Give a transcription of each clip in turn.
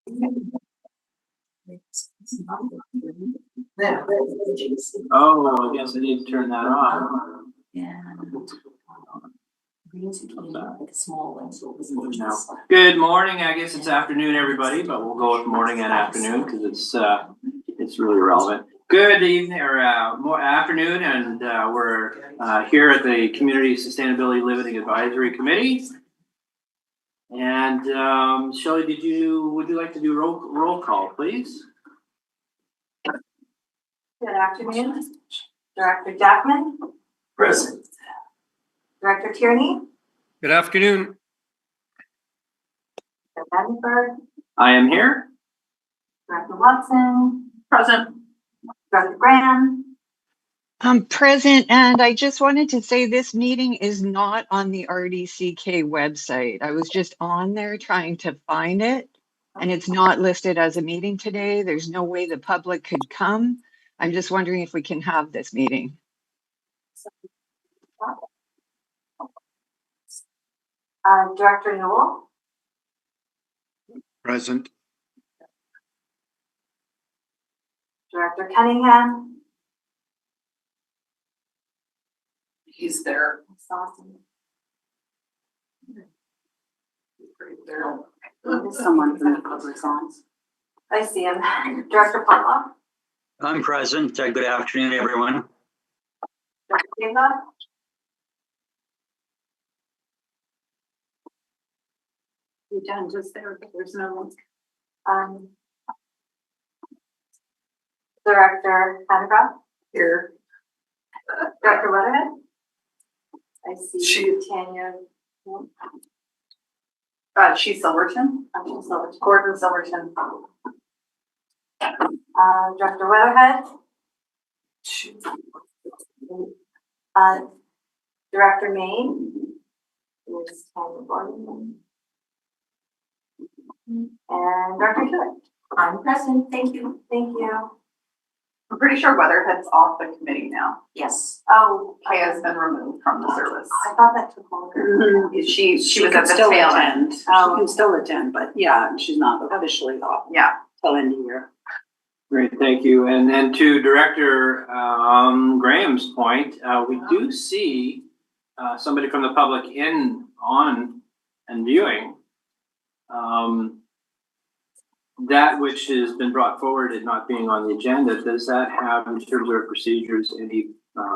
Oh, I guess I need to turn that off. Yeah. Good morning. I guess it's afternoon, everybody, but we'll go with morning and afternoon because it's really relevant. Good evening or more afternoon, and we're here at the Community Sustainability Living Advisory Committee. And Shelley, would you like to do roll call, please? Good afternoon, Director Jackman. Present. Director Tierney. Good afternoon. Director Vandenberg. I am here. Director Watson. Present. Director Graham. I'm present, and I just wanted to say this meeting is not on the RDCK website. I was just on there trying to find it, and it's not listed as a meeting today. There's no way the public could come. I'm just wondering if we can have this meeting. Director Newell. Present. Director Cunningham. He's there. That's awesome. Someone from the public's on. I see him. Director Potlock. I'm present. Good afternoon, everyone. Director Deva. The agenda's there, but there's no one. Director Vandenberg. Here. Director Weatherhead. I see She- Tanya. She's Silverton. She's Silverton. Gordon Silverton. Director Weatherhead. Director Main is Tanya Gordon. And Director Hewitt. I'm present. Thank you. Thank you. I'm pretty sure Weatherhead's off the committee now. Yes. Oh, Kaya's been removed from the service. I thought that took longer. She was She at can the still tail attend. end. She can still attend, but yeah, she's not officially off Yeah. till end of year. Great, thank you. And then to Director Graham's point, we do see somebody from the public on and viewing. That which has been brought forward as not being on the agenda, does that have in terms of procedures any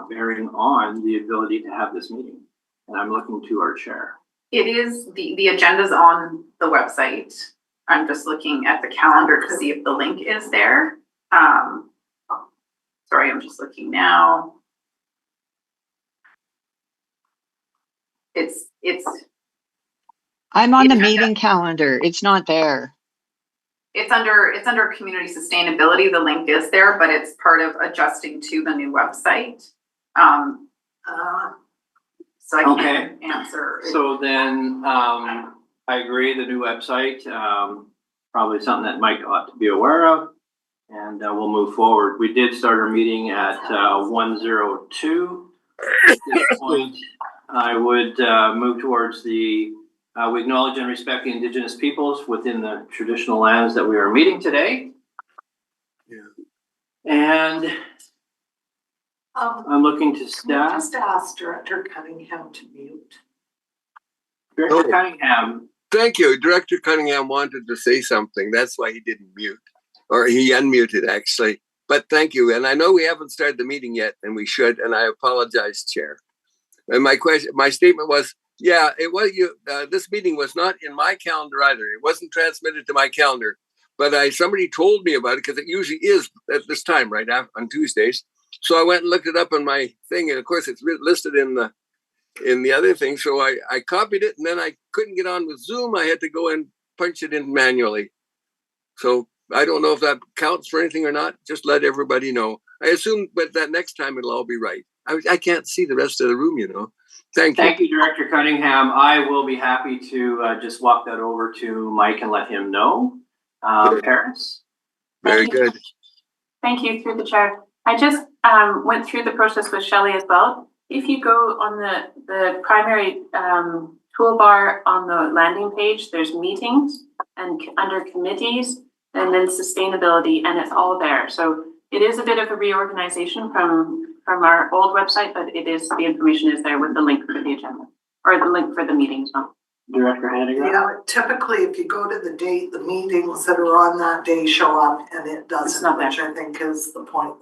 bearing on the ability to have this meeting? And I'm looking to our chair. It is, the agenda's on the website. I'm just looking at the calendar to see if the link is there. Sorry, I'm just looking now. It's I'm on the Yeah. meeting calendar. It's not there. under community sustainability. The link is there, but it's part of adjusting to the new website. So I can't answer. So then I agree, the new website, probably something that Mike ought to be aware of, and we'll move forward. We did start our meeting at 1:02. At this point, I would move towards we acknowledge and respect the Indigenous peoples within the traditional lands that we are meeting today. Yeah. And I'm looking to staff. Just ask Director Cunningham to mute. Director Cunningham. Thank you. Director Cunningham wanted to say something. That's why he didn't mute, or he unmuted actually. But thank you. And I know we haven't started the meeting yet, and we should. And I apologize, Chair. And my statement was, yeah, it was you. This meeting was not in my calendar either. It wasn't transmitted to my calendar, but somebody told me about it because it usually is at this time, right on Tuesdays. So I went and looked it up on my thing, and of course it's listed in the other thing. So I copied it, and then I couldn't get on with Zoom. I had to go and punch it in manually. So I don't know if that counts for anything or not. Just let everybody know. I assume, but that next time it'll all be right. I can't see the rest of the room, you know. Thank you, Director Cunningham. I will be happy to just walk that over to Mike and let him know. Paris. Very good. Thank you, through the chair. I just went through the process with Shelley as well. If you go on the primary toolbar on the landing page, there's meetings, and under committees, and then sustainability, and it's all there. So it is a bit of a reorganization from our old website, but it is, the information is there with the link for the agenda, or the link for the meetings. Director Hannigan? Yeah, typically if you go to the date, the meetings that are on that day show up and it It's doesn't, not there. which I think is the point.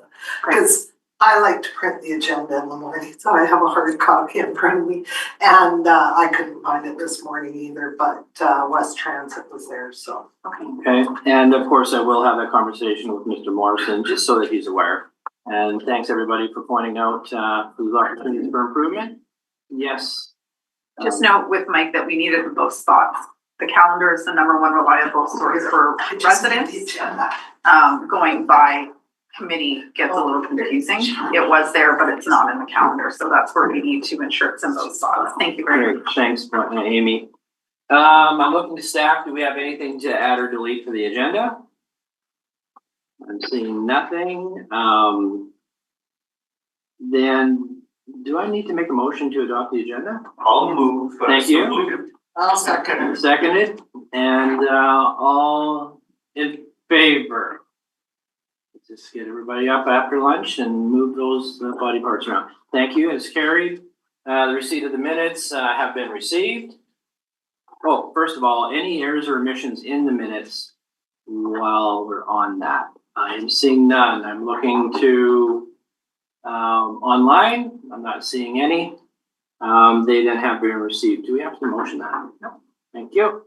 Correct. Because I like to print the agenda in the morning, so I have a hard copy in front of me. And I couldn't find it this morning either, but West Transit was there, so. Okay, and of course, I will have that conversation with Mr. Morrison, just so that he's aware. And thanks everybody for pointing out those opportunities for improvement. Yes. Just note with Mike that we needed both spots. The calendar is the number one reliable source for I just need the residents. agenda. Going by committee gets a little confusing. It was there, but it's not in the calendar, so that's where we need to ensure it's in those spots. Thank you very much. Great, thanks, Amy. I'm looking to staff. Do we have anything to add or delete for the agenda? I'm seeing nothing. Then do I need to make a motion to adopt the agenda? I'll move. Thank you. I'll second. Seconded, and all in favor? Let's just get everybody up after lunch and move those body parts around. Thank you, it's carried. The receipt of the minutes have been received. Oh, first of all, any errors or omissions in the minutes while we're on that? I am seeing none. I'm looking to online. I'm not seeing any. They then have been received. Do we have to motion that? No. Thank you.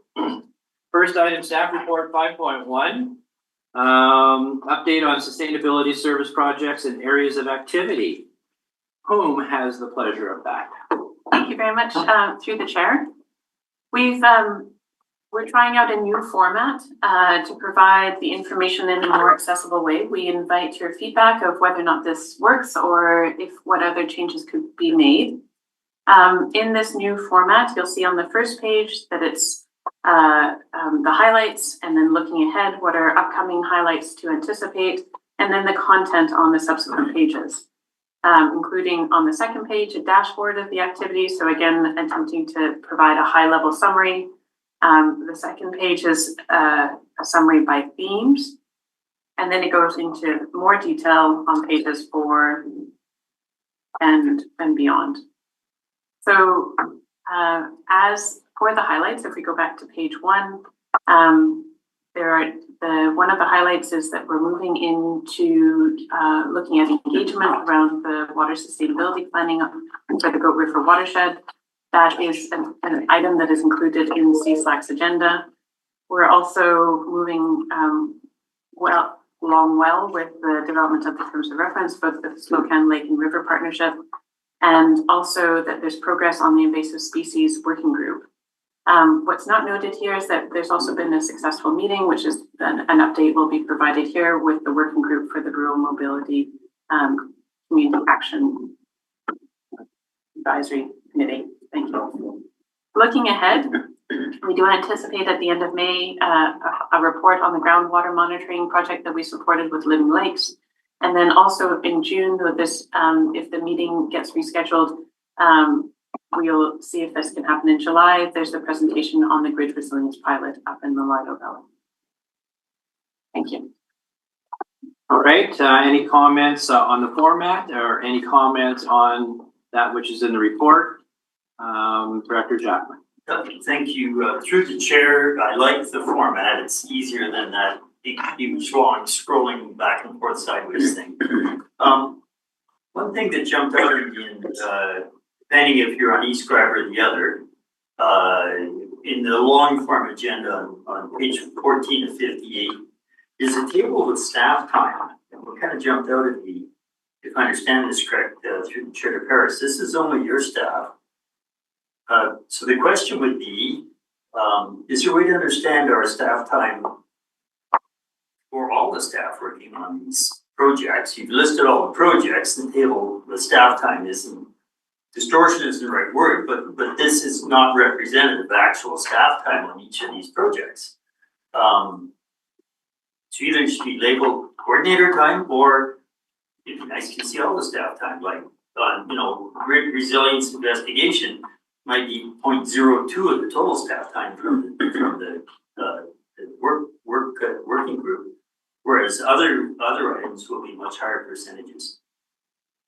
First item, staff report 5.1. Update on sustainability service projects and areas of activity. Whom has the pleasure of that? Thank you very much, through the chair. We're trying out a new format to provide the information in a more accessible way. We invite your feedback of whether or not this works or if what other changes could be made. In this new format, you'll see on the first page that it's the highlights, and then looking ahead, what are upcoming highlights to anticipate, and then the content on the subsequent pages. Including on the second page, a dashboard of the activities. So again, attempting to provide a high-level summary. The second page is a summary by themes, and then it goes into more detail on pages 4 and beyond. So as for the highlights, if we go back to page 1, one of the highlights is that we're moving into looking at engagement around the water sustainability planning for the Goat River watershed. That is an item that is included in CSLAC's agenda. We're also moving along with the development of the terms of reference, both the Spokane Lake and River Partnership, and also that there's progress on the invasive species working group. What's not noted here is that there's also been a successful meeting, which is an update will be provided here with the working group for the Rural Mobility Community Action Advisory Committee. Thank you. Looking ahead, we do anticipate at the end of May a report on the groundwater monitoring project that we supported with Living Lakes. And then also in June, if the meeting gets rescheduled, we'll see if this can happen in July. There's the presentation on the grid resilience pilot up in the Lido Valley. Thank you. All right, any comments on the format or any comments on that which is in the report? Director Jackman. Thank you. Through the chair, I like the format. It's easier than that huge long scrolling back and forth sideways thing. One thing that jumped out at me, depending if you're on each grab or the other, in the long form agenda on page 14 to 58, is a table with staff time. And what kind of jumped out at me, if I understand this correct, through the chair to Paris, this is only your staff. So the question would be, is there a way to understand our staff time for all the staff working on these projects? You've listed all the projects in the table. The staff time isn't, distortion isn't the right word, but this is not representative of actual staff time on each of these projects. So either it should be labeled coordinator time, or it'd be nice to see all the staff time, like grid resilience investigation might be 0.02 of the total staff time from the working group, whereas other items will be much higher percentages.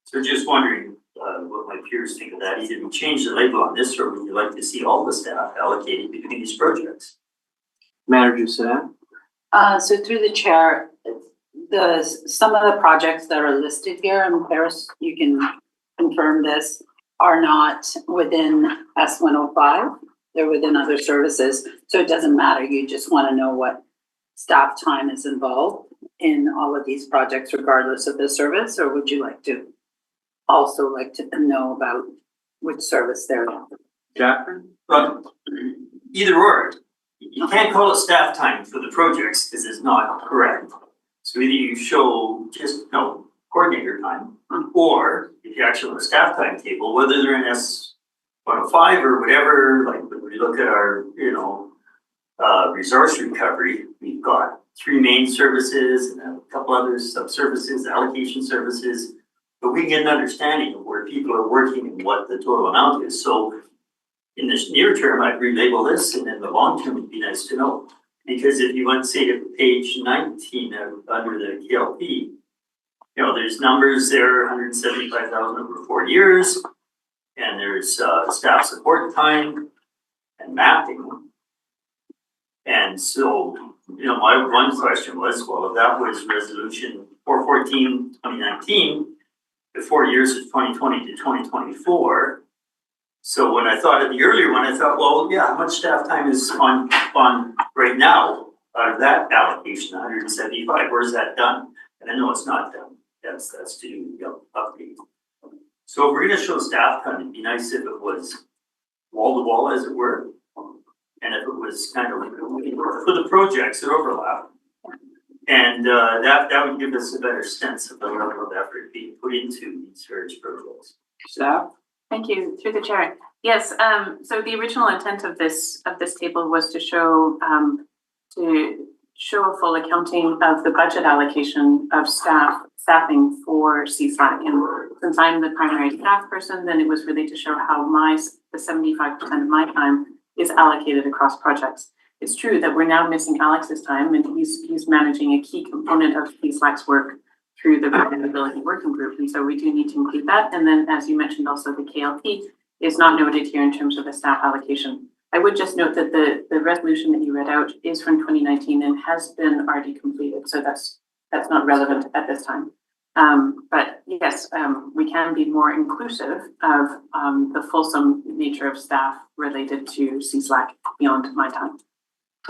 So just wondering, what my peers think of that. Either we change the label on this, or would you like to see all the staff allocated between these projects? Manager Sam? So through the chair, some of the projects that are listed here, and Paris, you can confirm this, are not within S105. They're within other services. So it doesn't matter. You just want to know what staff time is involved in all of these projects, regardless of the service, or would you like to also like to know about which service they're in? Jackman? But either or, you can't call it staff time for the projects because it's not correct. So either you show just coordinator time, or if you actually have a staff timetable, whether they're in S105 or whatever, like when we look at our, resource recovery, we've got 3 main services and a couple other sub-services, allocation services, but we get an understanding of where people are working and what the total amount is. So in the near term, I'd relabel this, and in the long term, it'd be nice to know. Because if you went, say, to page 19 under the KLP, there's numbers there, 175,000 over 4 years, and there's staff support time and mapping. And so, my one question was, well, if that was resolution 414, 2019, the 4 years is 2020 to 2024. So when I thought of the earlier one, I thought, well, yeah, how much staff time is on right now out of that allocation, 175? Where's that done? And I know it's not done. That's to update. So if we're going to show staff time, it'd be nice if it was wall to wall, as it were, and if it was kind of for the projects that overlap. And that would give us a better sense of the level of effort being put into these various projects. Staff? Thank you, through the chair. Yes, so the original intent of this table was to show a full accounting of the budget allocation of staffing for CSLAC. And since I'm the primary staff person, then it was really to show how the 75% of my time is allocated across projects. It's true that we're now missing Alex's time, and he's managing a key component of CSLAC's work through the Reliability Working Group, and so we do need to include that. And then, as you mentioned, also the KLP is not noted here in terms of the staff allocation. I would just note that the resolution that you read out is from 2019 and has been already completed, so that's not relevant at this time. But yes, we can be more inclusive of the fulsome nature of staff related to CSLAC beyond my time.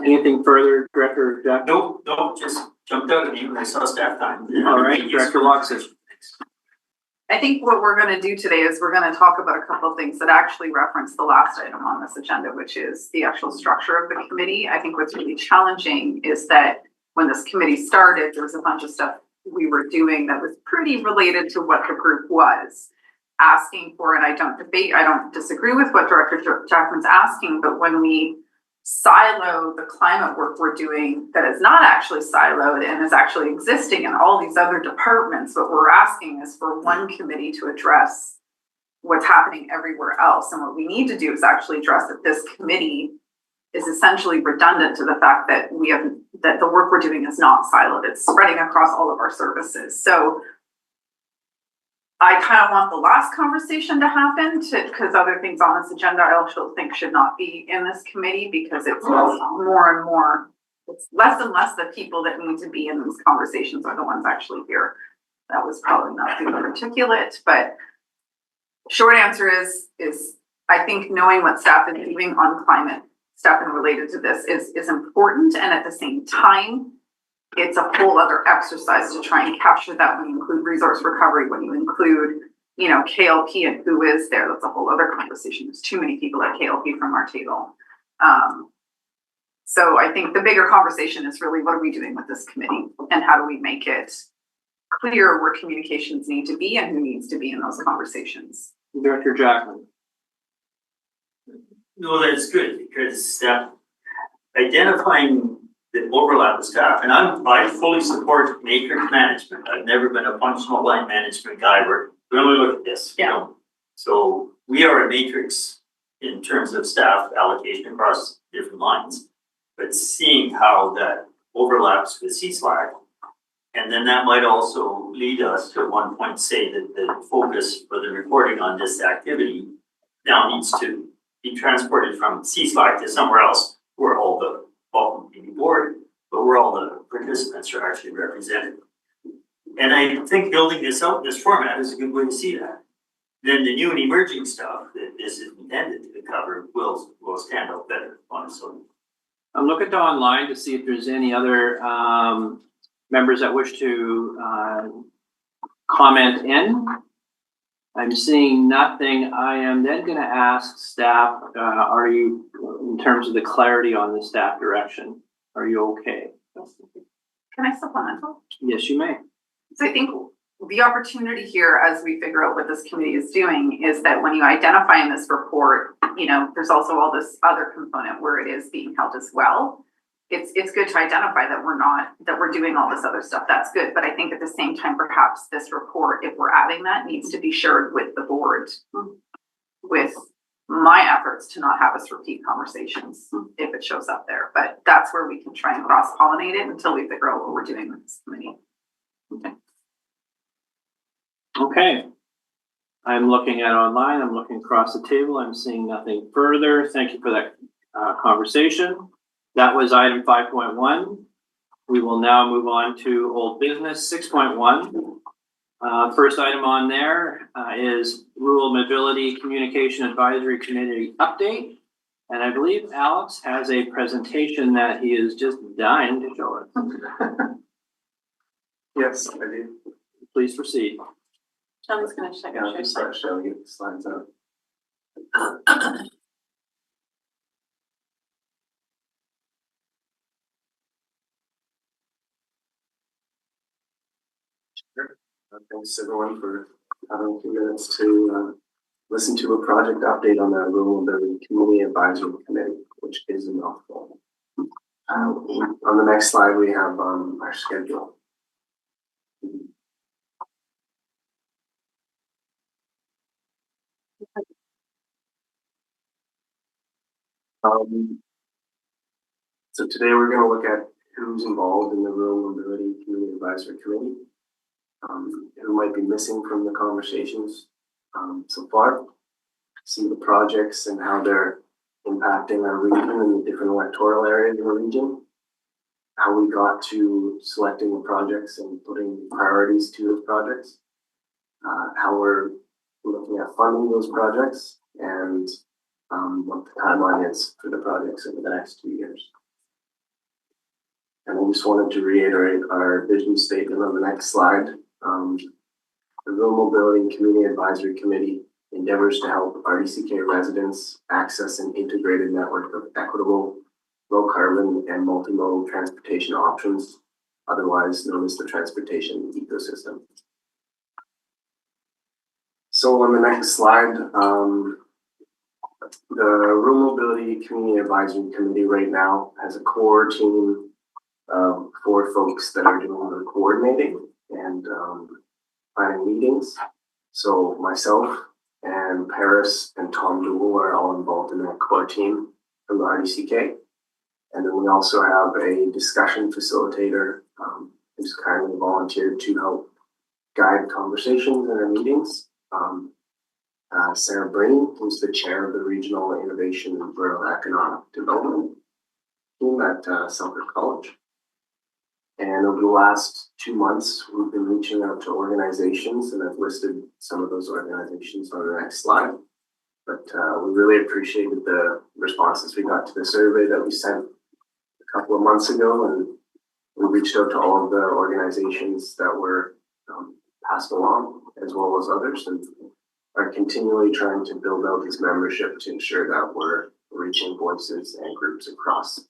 Anything further, Director Jackman? Nope, just jumped out at me when I saw staff time. All right, Director Watson. I think what we're going to do today is we're going to talk about a couple of things that actually reference the last item on this agenda, which is the actual structure of the committee. I think what's really challenging is that when this committee started, there was a bunch of stuff we were doing that was pretty related to what the group was asking for. And I don't disagree with what Director Jackman's asking, but when we silo the climate work we're doing that is not actually siloed and is actually existing in all these other departments, what we're asking is for one committee to address what's happening everywhere else. And what we need to do is actually address that this committee is essentially redundant to the fact that that the work we're doing is not siloed. It's spreading across all of our services. So I kind of want the last conversation to happen because other things on this agenda I also think should not be in this committee, because it's more and more, it's less and less the people that need to be in these conversations are the ones actually here. That was probably not too articulate, but short answer is I think knowing what staff is doing on climate stuff and related to this is important, and at the same time, it's a whole other exercise to try and capture that when you include resource recovery, when you include, KLP and who is there. That's a whole other conversation. There's too many people at KLP from our table. So I think the bigger conversation is really what are we doing with this committee and how do we make it clear where communications need to be and who needs to be in those conversations. Director Jackman. No, that's good, because identifying the overlap of staff, and I fully support matrix management. I've never been a functional line management guy. We're going to look at this. So we are a matrix in terms of staff allocation across different lines. but seeing how that overlaps with CSLAC. And then that might also lead us to at one point say that the focus for the reporting on this activity now needs to be transported from CSLAC to somewhere else where all the, well, maybe board, but where all the participants are actually represented. And I think building this out in this format is a good way to see that. Then the new and emerging stuff that this is intended to cover will stand out better on its own. I'm looking to online to see if there's any other members that wish to comment in. I'm seeing nothing. I am then going to ask staff, are you, in terms of the clarity on the staff direction, are you okay? Can I supplement? Yes, you may. So I think the opportunity here, as we figure out what this committee is doing, is that when you identify in this report, you know, there's also all this other component where it is being held as well. It's good to identify that we're doing all this other stuff. That's good. But I think at the same time, perhaps this report, if we're adding that, needs to be shared with the board, with my efforts to not have us repeat conversations if it shows up there. But that's where we can try and cross-pollinate it until we figure out what we're doing with this committee. Okay. I'm looking at online. I'm looking across the table. I'm seeing nothing further. Thank you for that conversation. That was item 5.1. We will now move on to old business 6.1. First item on there is Rural Mobility Communication Advisory Committee update. And I believe Alex has a presentation that he is just dying to show us. Yes, I do. Please proceed. Sean's gonna check. Yeah, I'll just start showing you the slides out. Sure. Thanks everyone for having a few minutes to listen to a project update on the Rural Mobility Community Advisory Committee, which is a mouthful. On the next slide, we have our schedule. So today we're going to look at who's involved in the Rural Mobility Community Advisory Committee, who might be missing from the conversations so far, see the projects and how they're impacting our region and the different electoral areas of the region, how we got to selecting the projects and putting priorities to those projects, how we're looking at funding those projects, and what the timeline is for the projects over the next 2 years. And I just wanted to reiterate our vision statement on the next slide. The Rural Mobility and Community Advisory Committee endeavors to help RDCK residents access an integrated network of equitable, low carbon, and multimodal transportation options, otherwise known as the transportation ecosystem. So on the next slide, the Rural Mobility Community Advisory Committee right now has a core team of 4 folks that are doing the coordinating and planning meetings. So myself and Paris and Tom Duell are all involved in that core team from the RDCK. And then we also have a discussion facilitator who's kindly volunteered to help guide conversations in our meetings. Sarah Breen, who's the chair of the Regional Innovation and Rural Economic Development team at Selkirk College. And over the last 2 months, we've been reaching out to organizations, and I've listed some of those organizations on the next slide. But we really appreciated the responses we got to the survey that we sent a couple of months ago, and we reached out to all of the organizations that were passed along, as well as others, and are continually trying to build out this membership to ensure that we're reaching voices and groups across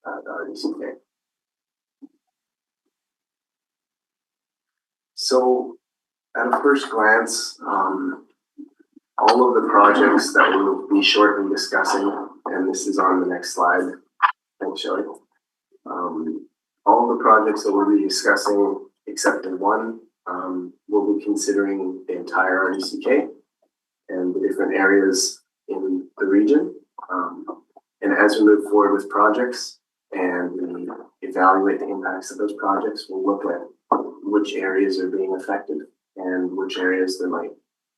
the RDCK. So at a first glance, all of the projects that we'll be shortly discussing, and this is on the next slide, thanks Shelley. All of the projects that we'll be discussing, except for one, we'll be considering the entire RDCK and the different areas in the region. And as we move forward with projects, and we evaluate the impacts of those projects. We'll look at which areas are being affected and which areas there might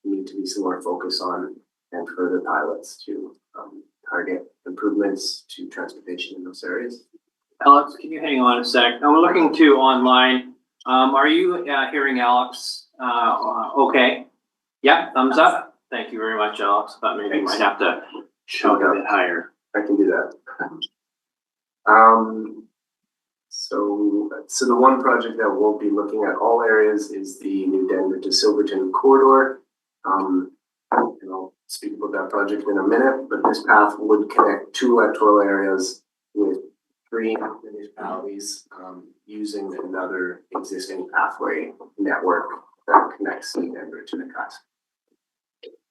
need to be some more focus on, and further pilots to target improvements to transportation in those areas. Alex, can you hang on a sec? I'm looking to online. Are you hearing Alex? Okay. Yeah, thumbs up. Thank you very much, Alex. Thought maybe you might have to shout a bit higher. I can do that. So the one project that we'll be looking at all areas is the New Denver to Silverton corridor. And I'll speak about that project in a minute, but this path would connect 2 electoral areas with 3 municipalities using another existing pathway network that connects New Denver to the cut.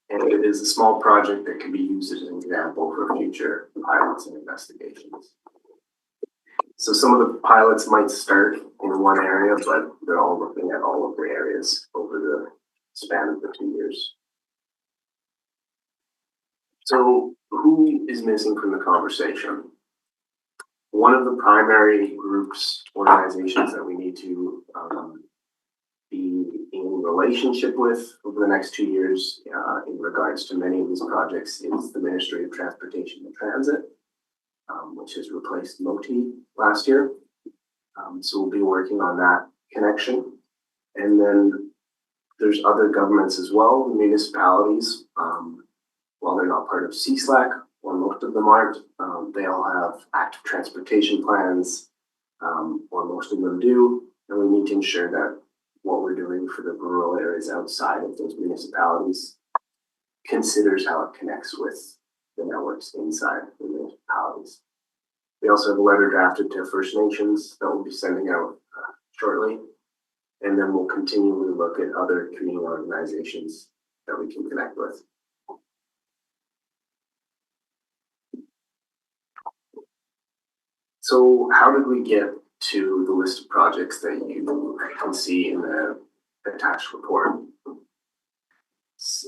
And it is a small project that can be used as an example for future pilots and investigations. So some of the pilots might start in one area, but they're all looking at all of the areas over the span of the 2 years. So who is missing from the conversation? One of the primary groups, organizations that we need to be in relationship with over the next 2 years in regards to many of these projects is the Ministry of Transportation and Transit, which has replaced MOTI last year. So we'll be working on that connection. And then there's other governments as well, municipalities. While they're not part of CSLAC, or most of them aren't, they all have active transportation plans, or most of them do. And we need to ensure that what we're doing for the rural areas outside of those municipalities considers how it connects with the networks inside the municipalities. We also have a letter drafted to First Nations that we'll be sending out shortly. And then we'll continually look at other community organizations that we can connect with. So how did we get to the list of projects that you can see in the attached report?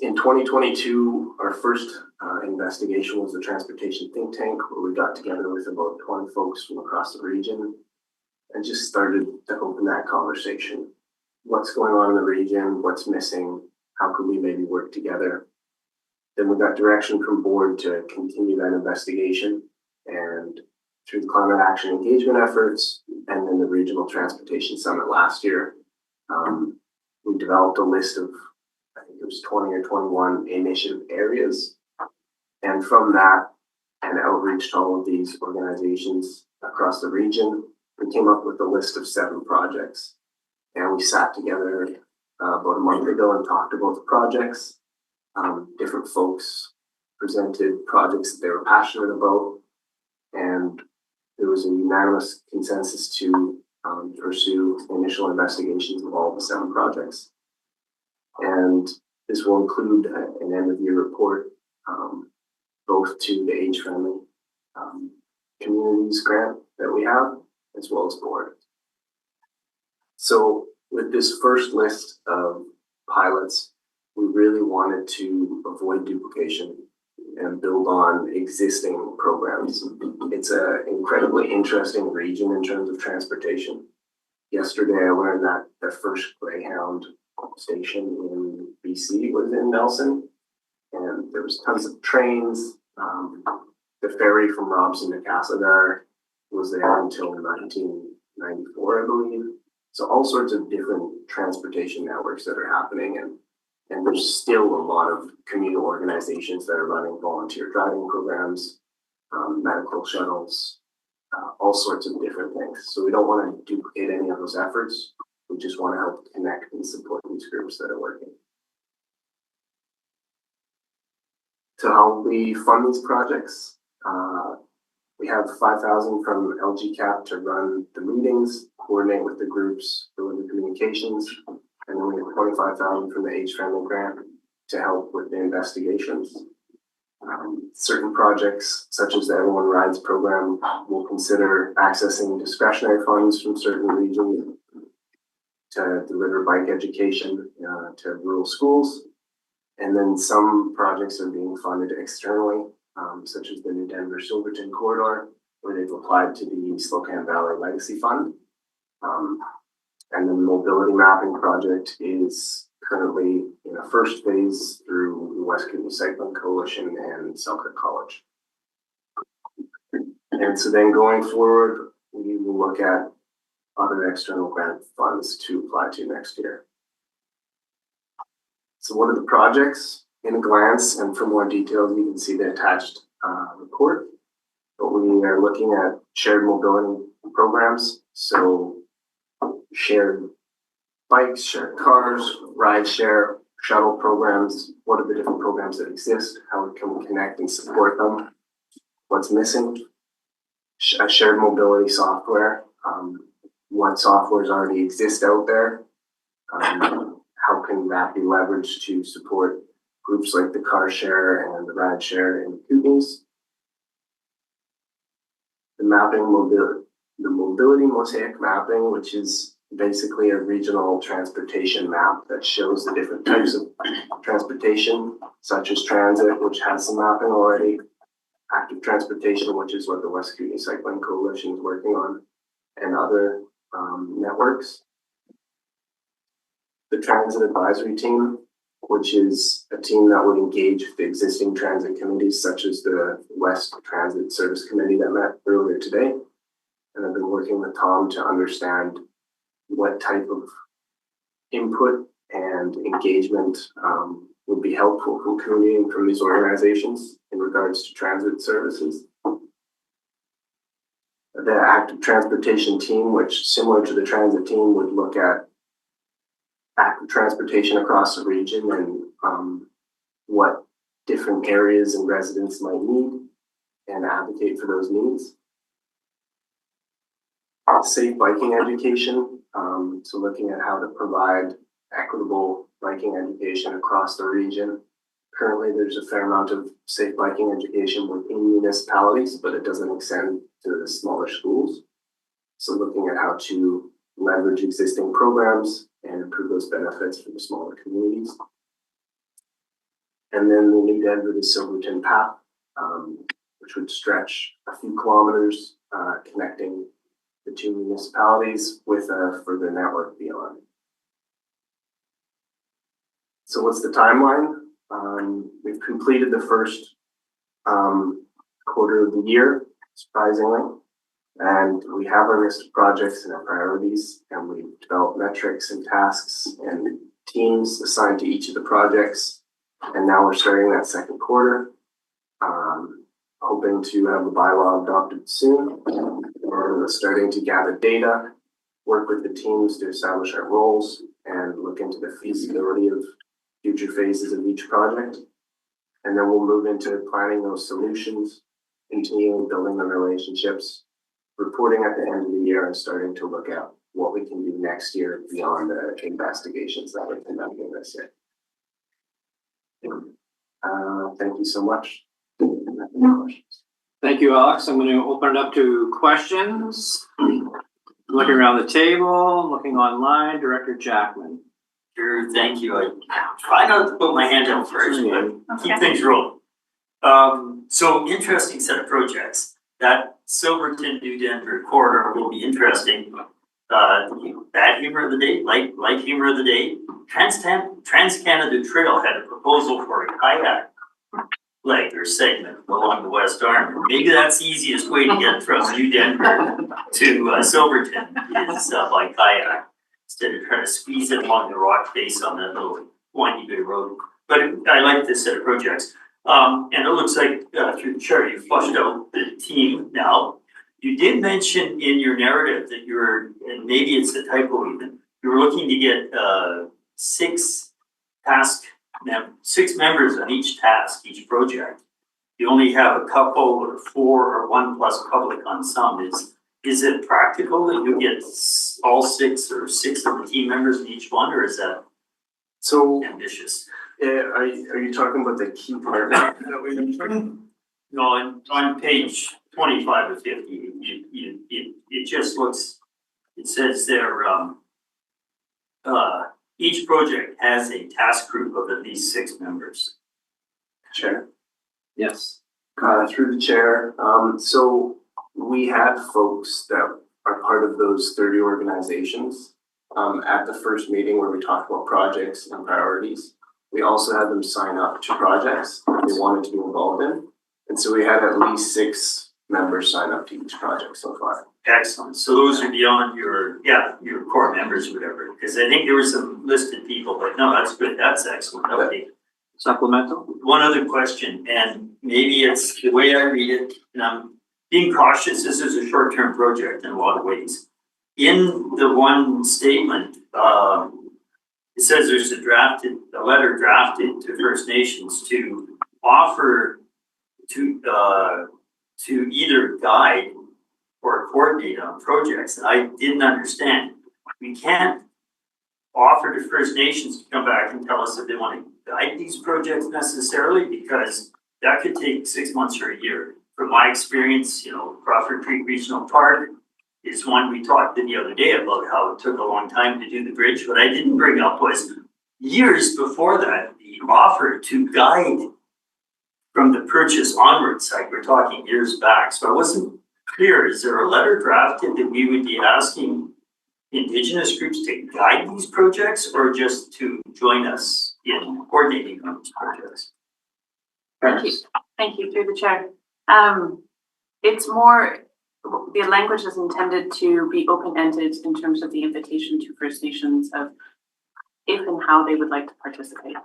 In 2022, our first investigation was the Transportation Think Tank, where we got together with about 20 folks from across the region and just started to open that conversation. What's going on in the region? What's missing? How could we maybe work together? Then we got direction from board to continue that investigation, and through the climate action engagement efforts and then the regional transportation summit last year, we developed a list of, I think it was 20 or 21 initiative areas. And from that and outreach to all of these organizations across the region, we came up with a list of 7 projects. And we sat together about a month ago and talked about the projects. Different folks presented projects that they were passionate about, and there was a unanimous consensus to pursue initial investigations of all the 7 projects. And this will include an end-of-year report, both to the age-friendly communities grant that we have, as well as board. So with this first list of pilots, we really wanted to avoid duplication and build on existing programs. It's an incredibly interesting region in terms of transportation. Yesterday, I learned that the first Greyhound station in BC was in Nelson, and there was tons of trains. The ferry from Robson to Castlegar was there until 1994, I believe. So all sorts of different transportation networks that are happening, and there's still a lot of community organizations that are running volunteer driving programs, medical shuttles, all sorts of different things. So we don't want to duplicate any of those efforts. We just want to help connect and support these groups that are working. To how we fund these projects, we have $5,000 from LGCAP to run the meetings, coordinate with the groups, deliver communications, and then we have $25,000 from the age-friendly grant to help with the investigations. Certain projects, such as the Everyone Rides program, will consider accessing discretionary funds from certain regions to deliver bike education to rural schools. And then some projects are being funded externally, such as the New Denver Silverton corridor, where they've applied to the Slocan Valley Legacy Fund. And the mobility mapping project is currently in a first phase through the West Kootenay Cycling Coalition and Selkirk College. And so then going forward, we will look at other external grant funds to apply to next year. So what are the projects? In a glance, and for more details, you can see the attached report. But we are looking at shared mobility programs. So shared bikes, shared cars, ride share, shuttle programs. What are the different programs that exist? How can we connect and support them? What's missing? A shared mobility software. What softwares already exist out there? How can that be leveraged to support groups like the car share and the ride share in the Kootenays? The mobility mosaic mapping, which is basically a regional transportation map that shows the different types of transportation, such as transit, which has some mapping already, active transportation, which is what the West Kootenay Cycling Coalition is working on, and other networks. The Transit Advisory Team, which is a team that would engage with the existing transit committees, such as the West Transit Service Committee that met earlier today. And I've been working with Tom to understand what type of input and engagement would be helpful from community and from these organizations in regards to transit services. The active transportation team, which similar to the transit team, would look at active transportation across the region and what different areas and residents might need and advocate for those needs. Safe biking education, so looking at how to provide equitable biking education across the region. Currently, there's a fair amount of safe biking education within municipalities, but it doesn't extend to the smaller schools. So looking at how to leverage existing programs and improve those benefits for the smaller communities. And then the New Denver to Silverton path, which would stretch a few kilometers, connecting the two municipalities with a further network beyond. So what's the timeline? We've completed the first quarter of the year, surprisingly, and we have our list of projects and our priorities, and we've developed metrics and tasks and teams assigned to each of the projects. And now we're starting that second quarter, hoping to have the bylaw adopted soon. We're starting to gather data, work with the teams to establish our roles, and look into the feasibility of future phases of each project. And then we'll move into planning those solutions, continuing building the relationships, reporting at the end of the year, and starting to look at what we can do next year beyond the investigations that we're conducting this year. Thank you so much. Thank you, Alex. I'm going to open it up to questions. Looking around the table, looking online, Director Jackman. Sure, thank you. I try not to put my hand out first, but keep things rolling. So interesting set of projects. That Silverton New Denver corridor will be interesting. Bad humor of the day, light humor of the day. Trans-Canada Trail had a proposal for a kayak leg or segment along the West Arm. Maybe that's the easiest way to get from New Denver to Silverton is by kayak, instead of trying to squeeze it along the rock face on that little windy bit of road. But I like this set of projects. And it looks like through the chart, you flushed out the team now. You did mention in your narrative that you're, and maybe it's a typo even, you were looking to get six members on each task, each project. You only have a couple or four or one plus public on some. Is it practical that you get all six or six of the team members in each one, or is that so ambitious? Are you talking about the key partner that we mentioned? No, on page 25 of 50, it just looks, it says there, each project has a task group of at least 6 members. Chair? Yes. Through the chair. So we had folks that are part of those 30 organizations at the first meeting where we talked about projects and priorities. We also had them sign up to projects that they wanted to be involved in. And so we had at least 6 members sign up to each project so far. Excellent. So those are beyond your core members or whatever, because I think there were some listed people, but no, that's good. That's excellent. Okay. Supplemental? One other question, and maybe it's the way I read it, and I'm being cautious, this is a short-term project in a lot of ways. In the one statement, it says there's a letter drafted to First Nations to offer to either guide or coordinate on projects. And I didn't understand. We can't offer to First Nations to come back and tell us if they want to guide these projects necessarily, because that could take 6 months or a year. From my experience, Crawford Creek Regional Park is one we talked the other day about how it took a long time to do the bridge. What I didn't bring up was years before that, the offer to guide from the purchase onwards, like we're talking years back. So I wasn't clear, is there a letter drafted that we would be asking Indigenous groups to guide these projects or just to join us in coordinating on these projects? Thank you, through the chair. It's more, the language is intended to be open-ended in terms of the invitation to First Nations of if and how they would like to participate.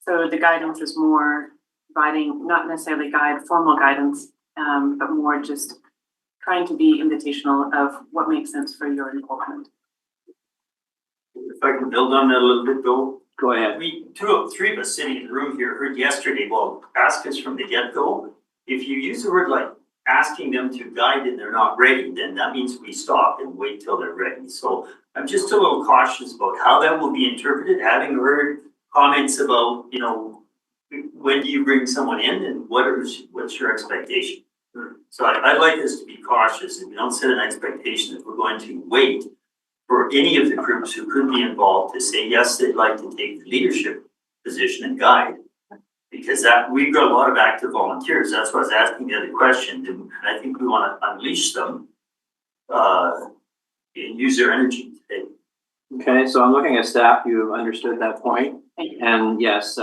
So the guidance is more providing, not necessarily formal guidance, but more just trying to be invitational of what makes sense for your involvement. If I can build on that a little bit, Bill. Go ahead. We, three of us sitting in the room here heard yesterday, well, ask us from the get-go. If you use the word like asking them to guide and they're not ready, then that means we stop and wait till they're ready. So I'm just a little cautious about how that will be interpreted, having heard comments about, when do you bring someone in and what's your expectation? So I'd like us to be cautious and we don't set an expectation that we're going to wait for any of the groups who could be involved to say, yes, they'd like to take the leadership position and guide. Because we've got a lot of active volunteers. That's why I was asking the other question. And I think we want to unleash them and use their energy today. Okay, so I'm looking at staff. You understood that point. And yes,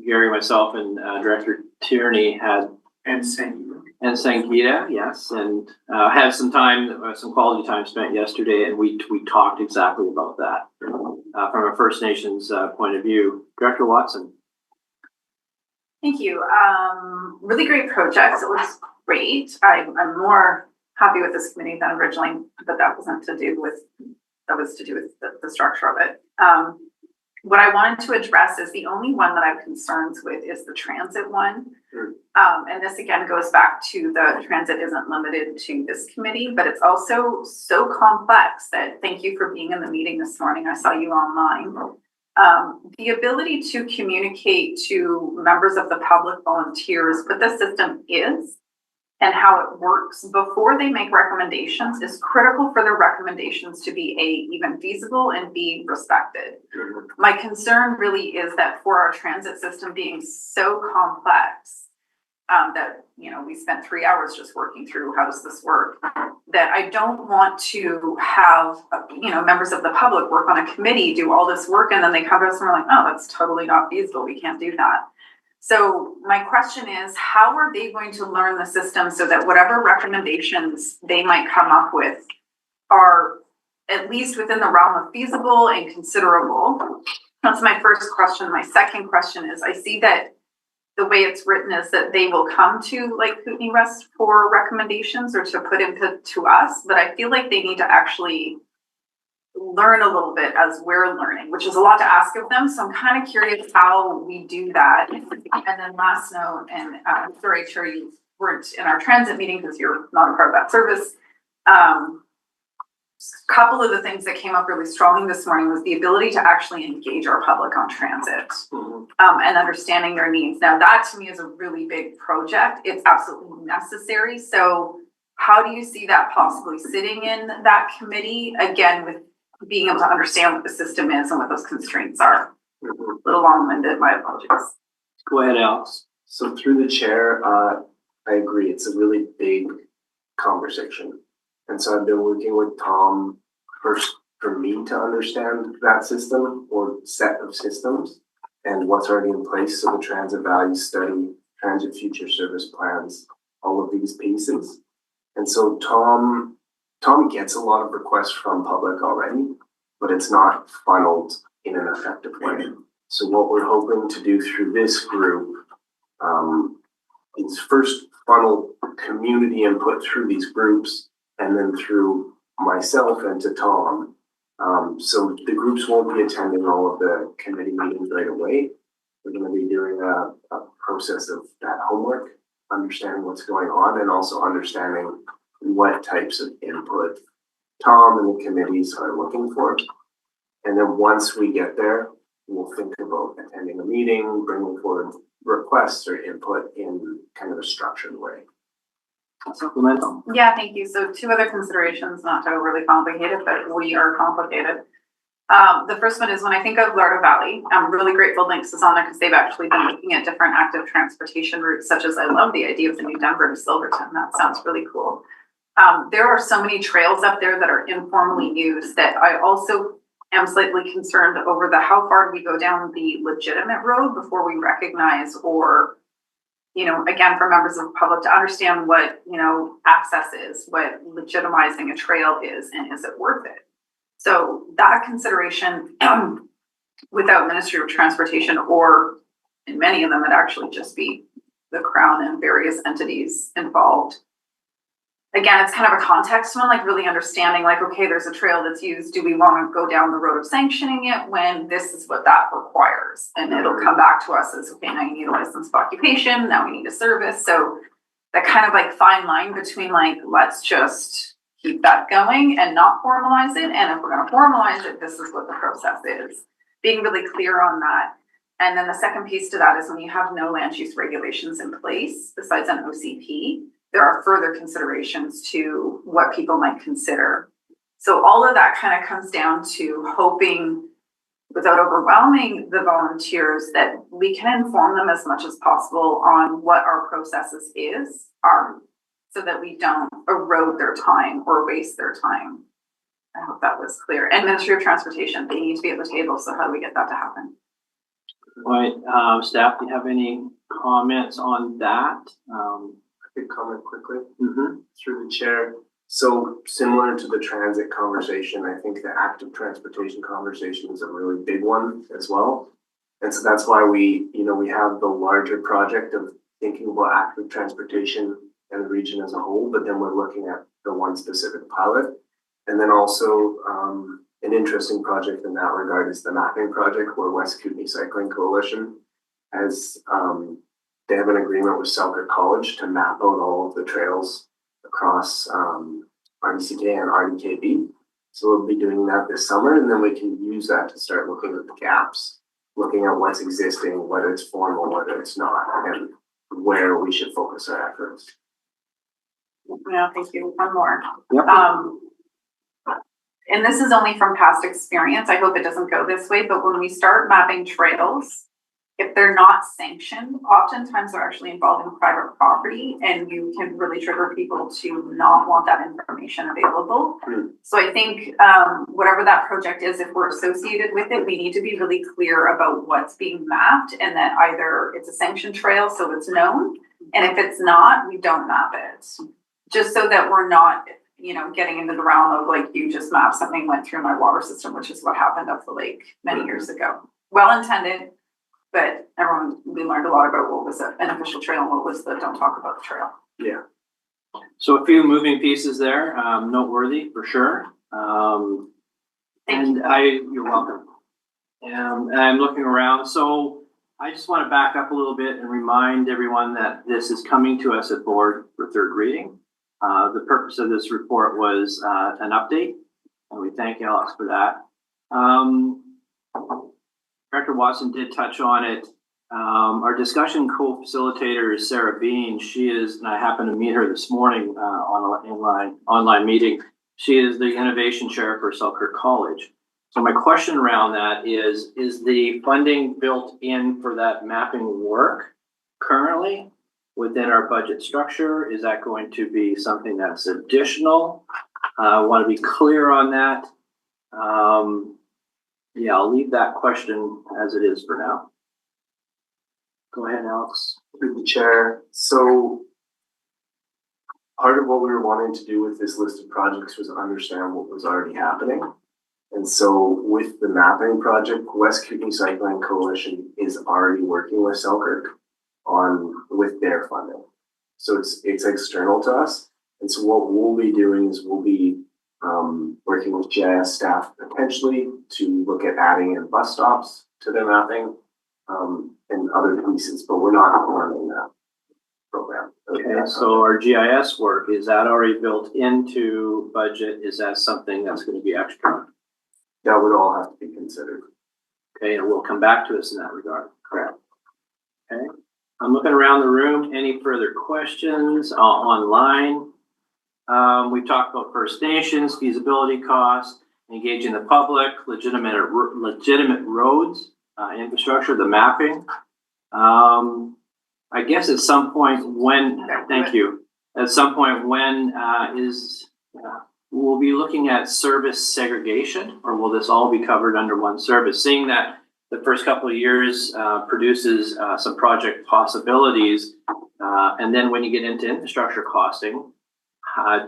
Gary, myself, and Director Tierney had And Sangita, yes, and had some quality time spent yesterday, and we talked exactly about that from a First Nations point of view. Director Watson. Thank you. Really great projects. It looks great. I'm more happy with this committee than originally, but that was to do with the structure of it. What I wanted to address is the only one that I have concerns with is the transit one. And this again goes back to the transit isn't limited to this committee, but it's also so complex that thank you for being in the meeting this morning. I saw you online. The ability to communicate to members of the public, volunteers, what the system is and how it works before they make recommendations is critical for their recommendations to be A, even feasible, and B, respected. My concern really is that for our transit system being so complex, that, we spent 3 hours just working through how does this work, that I don't want to have, members of the public work on a committee, do all this work, and then they come to us and we're like, oh, that's totally not feasible. We can't do that. So my question is, how are they going to learn the system so that whatever recommendations they might come up with are at least within the realm of feasible and considerable? That's my first question. My second question is, I see that the way it's written is that they will come to like Kootenai West for recommendations or to put input to us, but I feel like they need to actually learn a little bit as we're learning, which is a lot to ask of them. So I'm kind of curious how we do that. And then last note, and sorry, Chair, you weren't in our transit meeting because you're not a part of that service. A couple of the things that came up really strongly this morning was the ability to actually engage our public on transit and understanding their needs. Now that to me is a really big project. It's absolutely necessary. So how do you see that possibly sitting in that committee? Again, with being able to understand what the system is and what those constraints are. A little long-winded, my apologies. Go ahead, Alex. So through the chair, I agree. It's a really big, conversation. And so I've been working with Tom first for me to understand that system or set of systems and what's already in place. So the transit value study, transit future service plans, all of these pieces. And so Tom gets a lot of requests from public already, but it's not funneled in an effective way. So what we're hoping to do through this group is first funnel community input through these groups and then through myself and to Tom. So the groups won't be attending all of the committee meetings right away. We're going to be doing a process of that homework, understanding what's going on and also understanding what types of input Tom and the committees are looking for. And then once we get there, we'll think about attending a meeting, bringing forward requests or input in kind of a structured way. Supplemental. Yeah, thank you. So two other considerations, not to overly complicate it, but we are complicated. The first one is when I think of Lardo Valley, I'm really grateful Lynx is on there because they've actually been looking at different active transportation routes, such as I love the idea of the New Denver to Silverton. That sounds really cool. There are so many trails up there that are informally used that I also am slightly concerned over how far do we go down the legitimate road before we recognize or, again, for members of the public to understand what, access is, what legitimizing a trail is, and is it worth it? So that consideration without Ministry of Transportation, or in many of them, it'd actually just be the Crown and various entities involved. Again, it's kind of a context one, like really understanding like, okay, there's a trail that's used. Do we want to go down the road of sanctioning it when this is what that requires? And it'll come back to us as, okay, now you need a license of occupation. Now we need a service. So that kind of like fine line between like, let's just keep that going and not formalize it. And if we're going to formalize it, this is what the process is. Being really clear on that. And then the second piece to that is when you have no land use regulations in place, besides an OCP, there are further considerations to what people might consider. So all of that kind of comes down to hoping, without overwhelming the volunteers, that we can inform them as much as possible on what our processes are, so that we don't erode their time or waste their time. I hope that was clear. And Ministry of Transportation, they need to be at the table. So how do we get that to happen? Right, staff, do you have any comments on that? I could comment quickly through the chair. So similar to the transit conversation, I think the active transportation conversation is a really big one as well. And so that's why we have the larger project of thinking about active transportation and the region as a whole, but then we're looking at the one specific pilot. And then also an interesting project in that regard is the mapping project, where West Kootenay Cycling Coalition has they have an agreement with Selkirk College to map out all of the trails across RDCK and RDKB. So we'll be doing that this summer, and then we can use that to start looking at the gaps, looking at what's existing, whether it's formal, whether it's not, and where we should focus our efforts. Yeah, thank you. One more. Yep. And this is only from past experience. I hope it doesn't go this way, but when we start mapping trails, if they're not sanctioned, oftentimes they're actually involving private property, and you can really trigger people to not want that information available. So I think whatever that project is, if we're associated with it, we need to be really clear about what's being mapped, and that either it's a sanctioned trail, so it's known, and if it's not, we don't map it. Just so that we're not, getting into the realm of like, you just mapped something, went through my water system, which is what happened up the lake many years ago. Well intended. But we learned a lot about what was an official trail and what was the don't talk about the trail. Yeah. So a few moving pieces there, noteworthy for sure. You're welcome. And I'm looking around. So I just want to back up a little bit and remind everyone that this is coming to us at board for third reading. The purpose of this report was an update, and we thank Alex for that. Director Watson did touch on it. Our discussion co-facilitator is Sarah Bean. She is, and I happened to meet her this morning on an online meeting. She is the innovation chair for Selkirk College. So my question around that is the funding built in for that mapping work currently? within our budget structure? Is that going to be something that's additional? I want to be clear on that. Yeah, I'll leave that question as it is for now. Go ahead, Alex. Through the chair. So part of what we were wanting to do with this list of projects was understand what was already happening. And so with the mapping project, West Kootenay Cycling Coalition is already working with Selkirk with their funding. So it's external to us. And so what we'll be doing is we'll be working with GIS staff potentially to look at adding in bus stops to their mapping and other pieces, but we're not running that program. Okay, so our GIS work, is that already built into budget? Is that something that's going to be extra? That would all have to be considered. Okay, and we'll come back to us in that regard. Correct. Okay, I'm looking around the room. Any further questions online? We've talked about First Nations, feasibility costs, engaging the public, legitimate roads, infrastructure, the mapping. I guess at some point when, thank you, at some point when we'll be looking at service segregation, or will this all be covered under one service? Seeing that the first couple of years produces some project possibilities, and then when you get into infrastructure costing,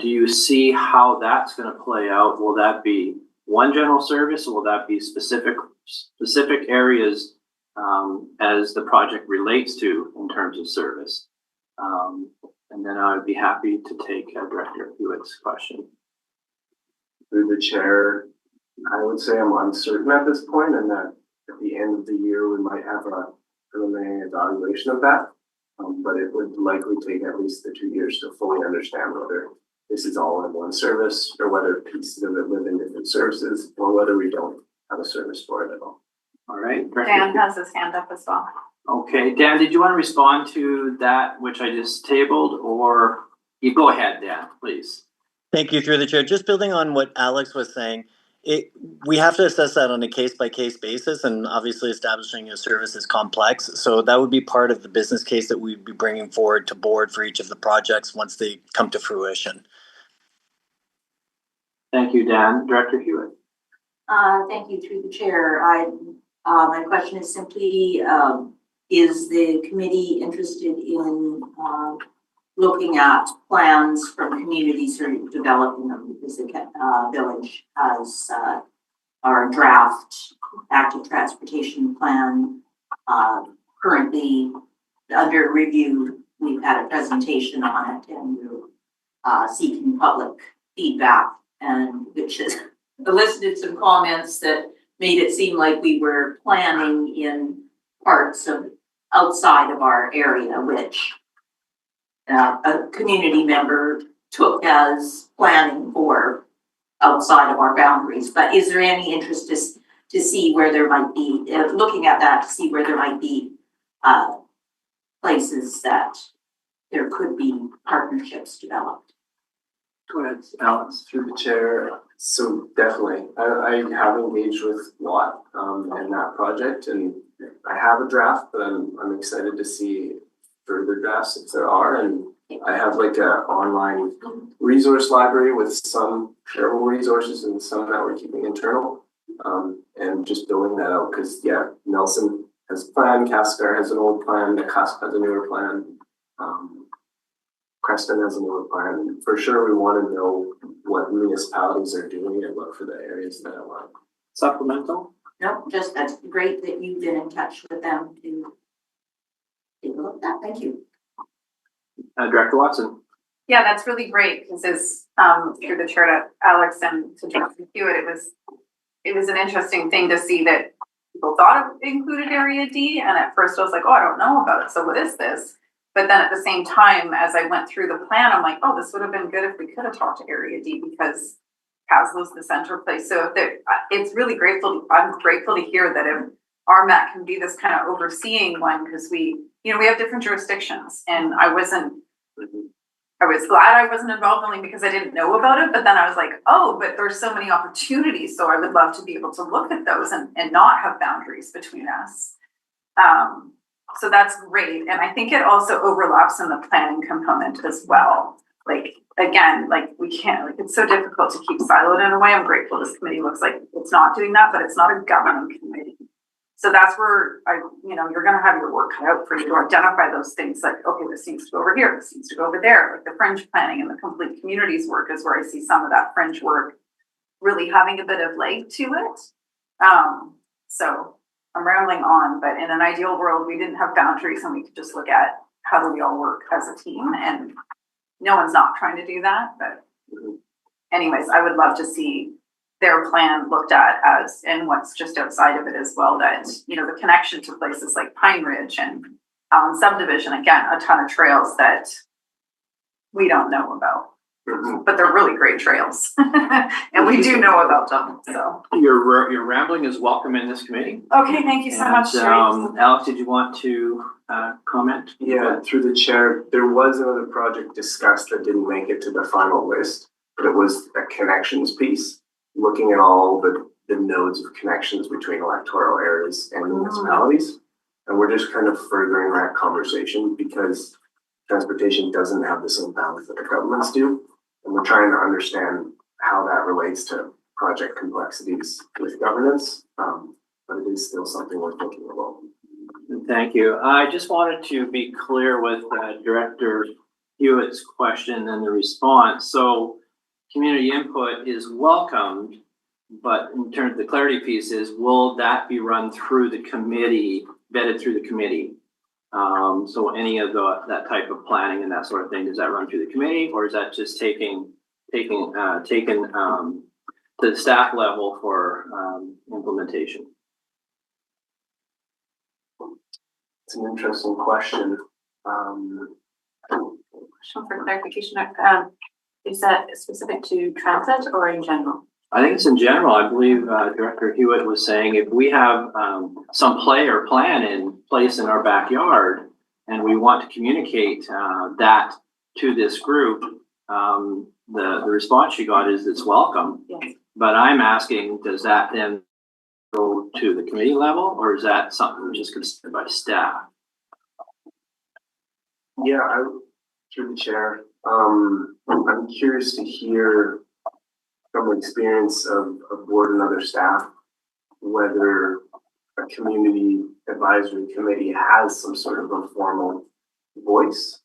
do you see how that's going to play out? Will that be one general service, or will that be specific areas as the project relates to in terms of service? And then I would be happy to take Director Hewitt's question. Through the chair, I would say I'm uncertain at this point, and that at the end of the year we might have a preliminary evaluation of that. But it would likely take at least the 2 years to fully understand whether this is all in one service or whether pieces of it live in different services, or whether we don't have a service for it at all. All right. Dan has his hand up as well. Okay, Dan, did you want to respond to that which I just tabled, or you go ahead, Dan, please. Thank you, through the chair. Just building on what Alex was saying, we have to assess that on a case-by-case basis, and obviously establishing a service is complex. So that would be part of the business case that we'd be bringing forward to board for each of the projects once they come to fruition. Thank you, Dan. Director Hewitt. Thank you, through the chair. My question is simply, is the committee interested in looking at plans from communities who are developing them, because the village has our draft active transportation plan currently under review. We've had a presentation on it, and we're seeking public feedback, and which has elicited some comments that made it seem like we were planning in parts of outside of our area, which a community member took as planning for outside of our boundaries. But is there any interest to see where there might be, looking at that, to see where there might be places that there could be partnerships developed? Go ahead, Alex. Through the chair, so definitely, I have engaged with Watt in that project, and I have a draft, but I'm excited to see further drafts if there are. And I have like a online resource library with some shareable resources and some that we're keeping internal, and just building that out, because yeah, Nelson has a plan, Cascar has an old plan, Nakusp has a newer plan, Creston has a newer plan. For sure, we want to know what municipalities are doing and look for the areas that align. Supplemental? No, just that's great that you've been in touch with them to take a look at that. Thank you. Director Watson. Yeah, that's really great, because as through the chair to Alex and to Director Hewitt, it was an interesting thing to see that people thought it included Area D, and at first I was like, oh, I don't know about it, so what is this? But then at the same time, as I went through the plan, I'm like, oh, this would have been good if we could have talked to Area D, because Caslow's the central place. So it's really grateful. I'm grateful to hear that if RMAC can be this kind of overseeing one, because we have different jurisdictions, and I was glad I wasn't involved, only because I didn't know about it. But then I was like, oh, but there's so many opportunities. So I would love to be able to look at those and not have boundaries between us. So that's great. And I think it also overlaps in the planning component as well. Like, again, like we can't, like, it's so difficult to keep siloed in a way. I'm grateful this committee looks like it's not doing that, but it's not a governing committee. So that's where you're gonna have your work cut out for you to identify those things like, okay, this needs to go over here, this needs to go over there. Like the fringe planning and the complete communities work is where I see some of that fringe work really having a bit of leg to it. So I'm rambling on, but in an ideal world, we didn't have boundaries and we could just look at how do we all work as a team, and no one's not trying to do that. But anyways, I would love to see their plan looked at as, and what's just outside of it as well, that, the connection to places like Pine Ridge and subdivision, again, a ton of trails that we don't know about. But they're really great trails, and we do know about them. So Your rambling is welcome in this committee. Okay, thank you so much, Sherry. Alex, did you want to comment? Yeah, through the chair, there was another project discussed that didn't make it to the final list, but it was a connections piece, looking at all the nodes of connections between electoral areas and municipalities. And we're just kind of furthering that conversation because transportation doesn't have the same balance that the governments do. And we're trying to understand how that relates to project complexities with governance. But it is still something we're thinking about. Thank you. I just wanted to be clear with Director Hewitt's question and the response. So community input is welcomed, but in terms of the clarity piece is, will that be run through the committee, vetted through the committee? So any of that type of planning and that sort of thing, does that run through the committee, or is that just taken to the staff level for implementation? It's an interesting question. Question for clarification. Is that specific to transit or in general? I think it's in general. I believe Director Hewitt was saying if we have some play or plan in place in our backyard and we want to communicate that to this group, the response she got is it's welcome. Yes. But I'm asking, does that then go to the committee level, or is that something that's just considered by staff? Yeah, through the chair, I'm curious to hear from experience of board and other staff whether a community advisory committee has some sort of a formal voice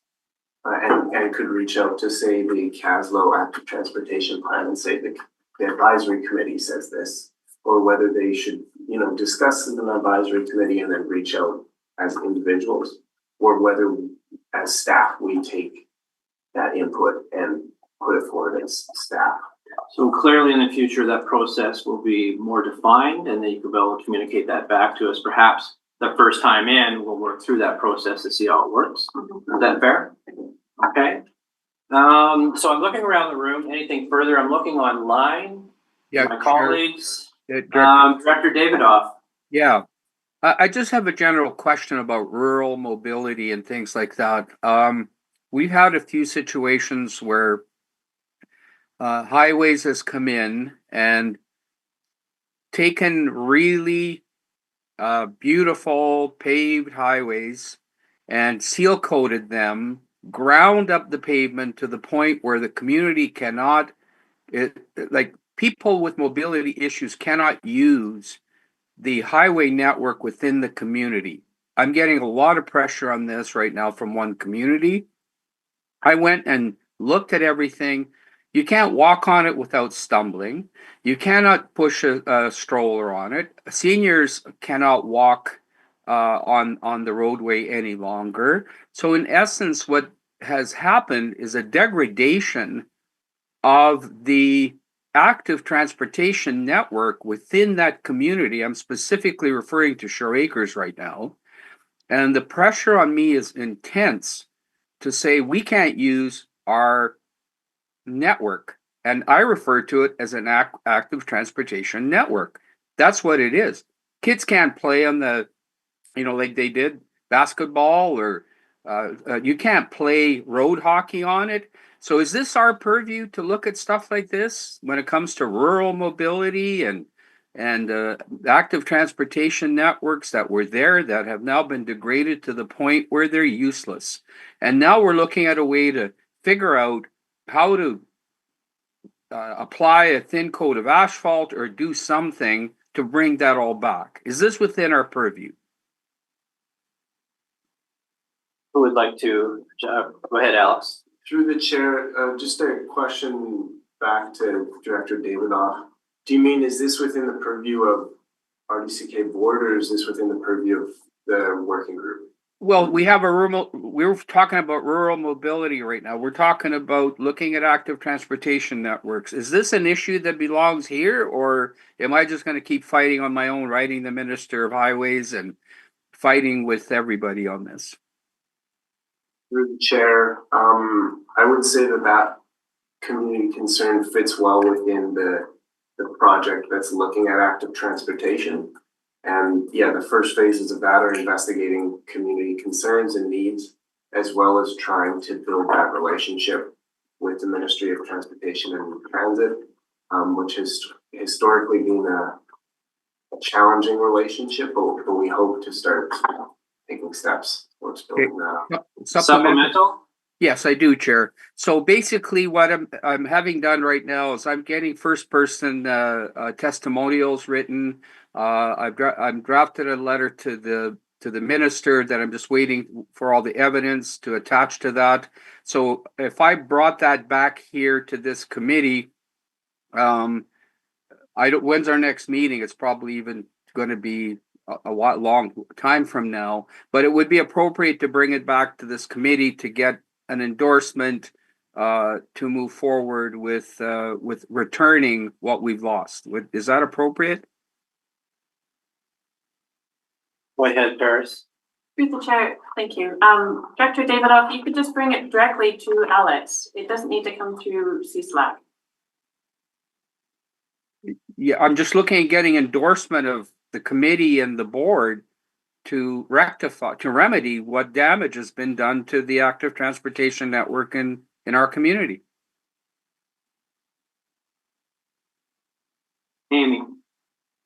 and could reach out to, say, the CSLAC active transportation plan and say the advisory committee says this, or whether they should, discuss in an advisory committee and then reach out as individuals, or whether as staff we take that input and put it forward as staff. So clearly in the future, that process will be more defined, and then you can be able to communicate that back to us. Perhaps the first time in, we'll work through that process to see how it works. Is that fair? Okay. So I'm looking around the room. Anything further? I'm looking online. Yeah, my colleagues. Director Davidoff. Yeah. I just have a general question about rural mobility and things like that. We've had a few situations where highways has come in and taken really beautiful paved highways and seal coated them, ground up the pavement to the point where the community cannot, like people with mobility issues cannot use the highway network within the community. I'm getting a lot of pressure on this right now from one community. I went and looked at everything. You can't walk on it without stumbling. You cannot push a stroller on it. Seniors cannot walk on the roadway any longer. So in essence, what has happened is a degradation of the active transportation network within that community. I'm specifically referring to Shore Acres right now. And the pressure on me is intense to say we can't use our network. And I refer to it as an active transportation network. That's what it is. Kids can't play on the, like they did basketball, or you can't play road hockey on it. So is this our purview to look at stuff like this when it comes to rural mobility and and active transportation networks that were there that have now been degraded to the point where they're useless. And now we're looking at a way to figure out how to apply a thin coat of asphalt or do something to bring that all back. Is this within our purview? Who would like to, go ahead, Alex. Through the chair, just a question back to Director Davidoff. Do you mean, is this within the purview of RDCK board, or is this within the purview of the working group? Well, we're talking about rural mobility right now. We're talking about looking at active transportation networks. Is this an issue that belongs here, or am I just going to keep fighting on my own, writing the Minister of Highways and fighting with everybody on this? Through the chair, I would say that community concern fits well within the project that's looking at active transportation. And yeah, the first phases of that are investigating community concerns and needs, as well as trying to build that relationship with the Ministry of Transportation and Transit, which has historically been a challenging relationship, but we hope to start taking steps towards building that. Supplemental? Yes, I do, Chair. So basically what I'm having done right now is I'm getting first person testimonials written. I've drafted a letter to the minister that I'm just waiting for all the evidence to attach to that. So if I brought that back here to this committee, when's our next meeting? It's probably even going to be a long time from now, but it would be appropriate to bring it back to this committee to get an endorsement to move forward with returning what we've lost. Is that appropriate? Go ahead, Paris. Through the chair, thank you. Director Davidoff, you could just bring it directly to Alex. It doesn't need to come through CSLAC. Yeah, I'm just looking at getting endorsement of the committee and the board to remedy what damage has been done to the active transportation network in our community. Amy.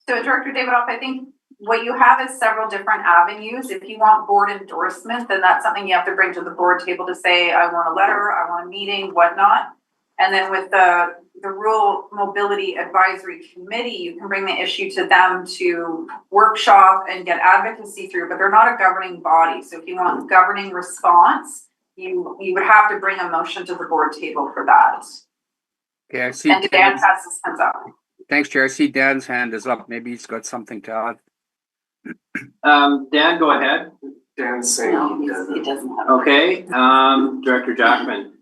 So Director Davidoff, I think what you have is several different avenues. If you want board endorsement, then that's something you have to bring to the board table to say, I want a letter, I want a meeting, whatnot. And then with the Rural Mobility Advisory Committee, you can bring the issue to them to workshop and get advocacy through, but they're not a governing body. So if you want governing response, you would have to bring a motion to the board table for that. Okay, I see. And Dan has his hands up. Thanks, Chair. I see Dan's hand is up. Maybe he's got something to add. Dan, go ahead. Dan's saying No, he doesn't have. Okay, Director Jackman.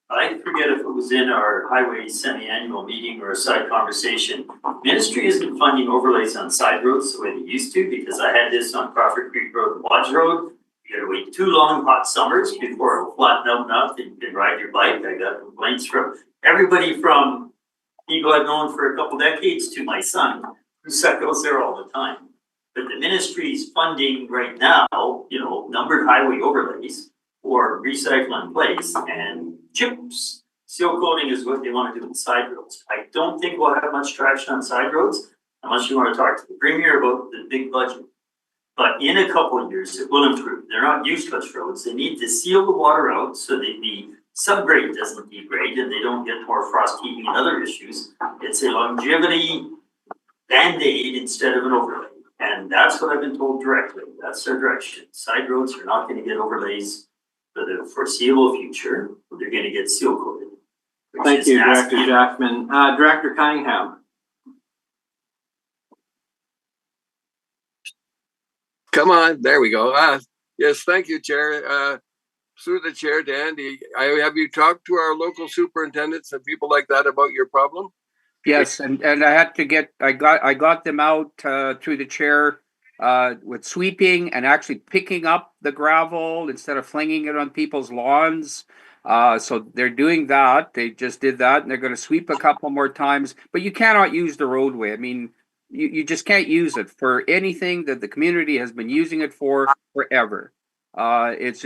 I forget if it was in our highway semi-annual meeting or a side conversation. Ministry isn't funding overlays on side roads the way they used to, because I had this on Crawford Creek Road and Lodge Road. You gotta wait 2 long hot summers before it'll flatten out enough that you can ride your bike. I got complaints from everybody from people I've known for a couple decades to my son, who cycles there all the time. But the ministry's funding right now, numbered highway overlays or recycle in place and chips. Seal coating is what they want to do with side roads. I don't think we'll have much traction on side roads unless you want to talk to the premier about the big budget. But in a couple of years, it will improve. They're not useless roads. They need to seal the water out so that the subgrade doesn't degrade and they don't get more frost heaving and other issues. It's a longevity band-aid instead of an overlay. And that's what I've been told directly. That's their direction. Side roads are not going to get overlays for the foreseeable future. They're going to get seal coated. Thank you, Director Jackman. Director Cunningham. Come on, there we go. Yes, thank you, Chair. Through the chair, Dan, have you talked to our local superintendents and people like that about your problem? Yes, and I had to I got them out through the chair with sweeping and actually picking up the gravel instead of flinging it on people's lawns. So they're doing that. They just did that, and they're going to sweep a couple more times. But you cannot use the roadway. I mean, you just can't use it for anything that the community has been using it for forever. It's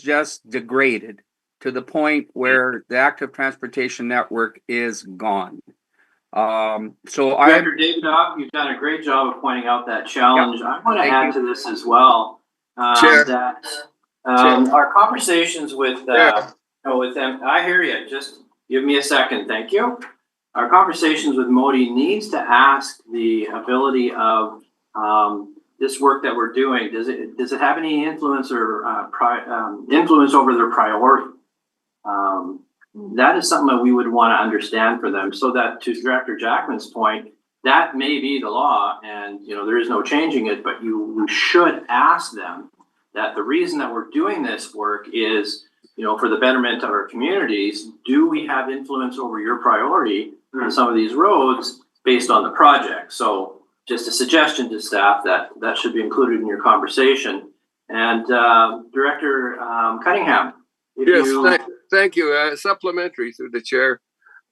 just degraded to the point where the active transportation network is gone. So Director Davidoff, you've done a great job of pointing out that challenge. I want to Thank add you. to this as well. Chair. That Chair. our conversations with with them, I hear you. Just give me a second. Thank you. Our conversations with Modi needs to ask the ability of this work that we're doing. Does it have any influence or influence over their priority? That is something that we would want to understand for them, so that, to Director Jackman's point, that may be the law, and there is no changing it. But you should ask them that the reason that we're doing this work is, for the betterment of our communities. Do we have influence over your priority on some of these roads based on the project? So, just a suggestion to staff that should be included in your conversation. And Director Cunningham, Thank you. Supplementary through the chair.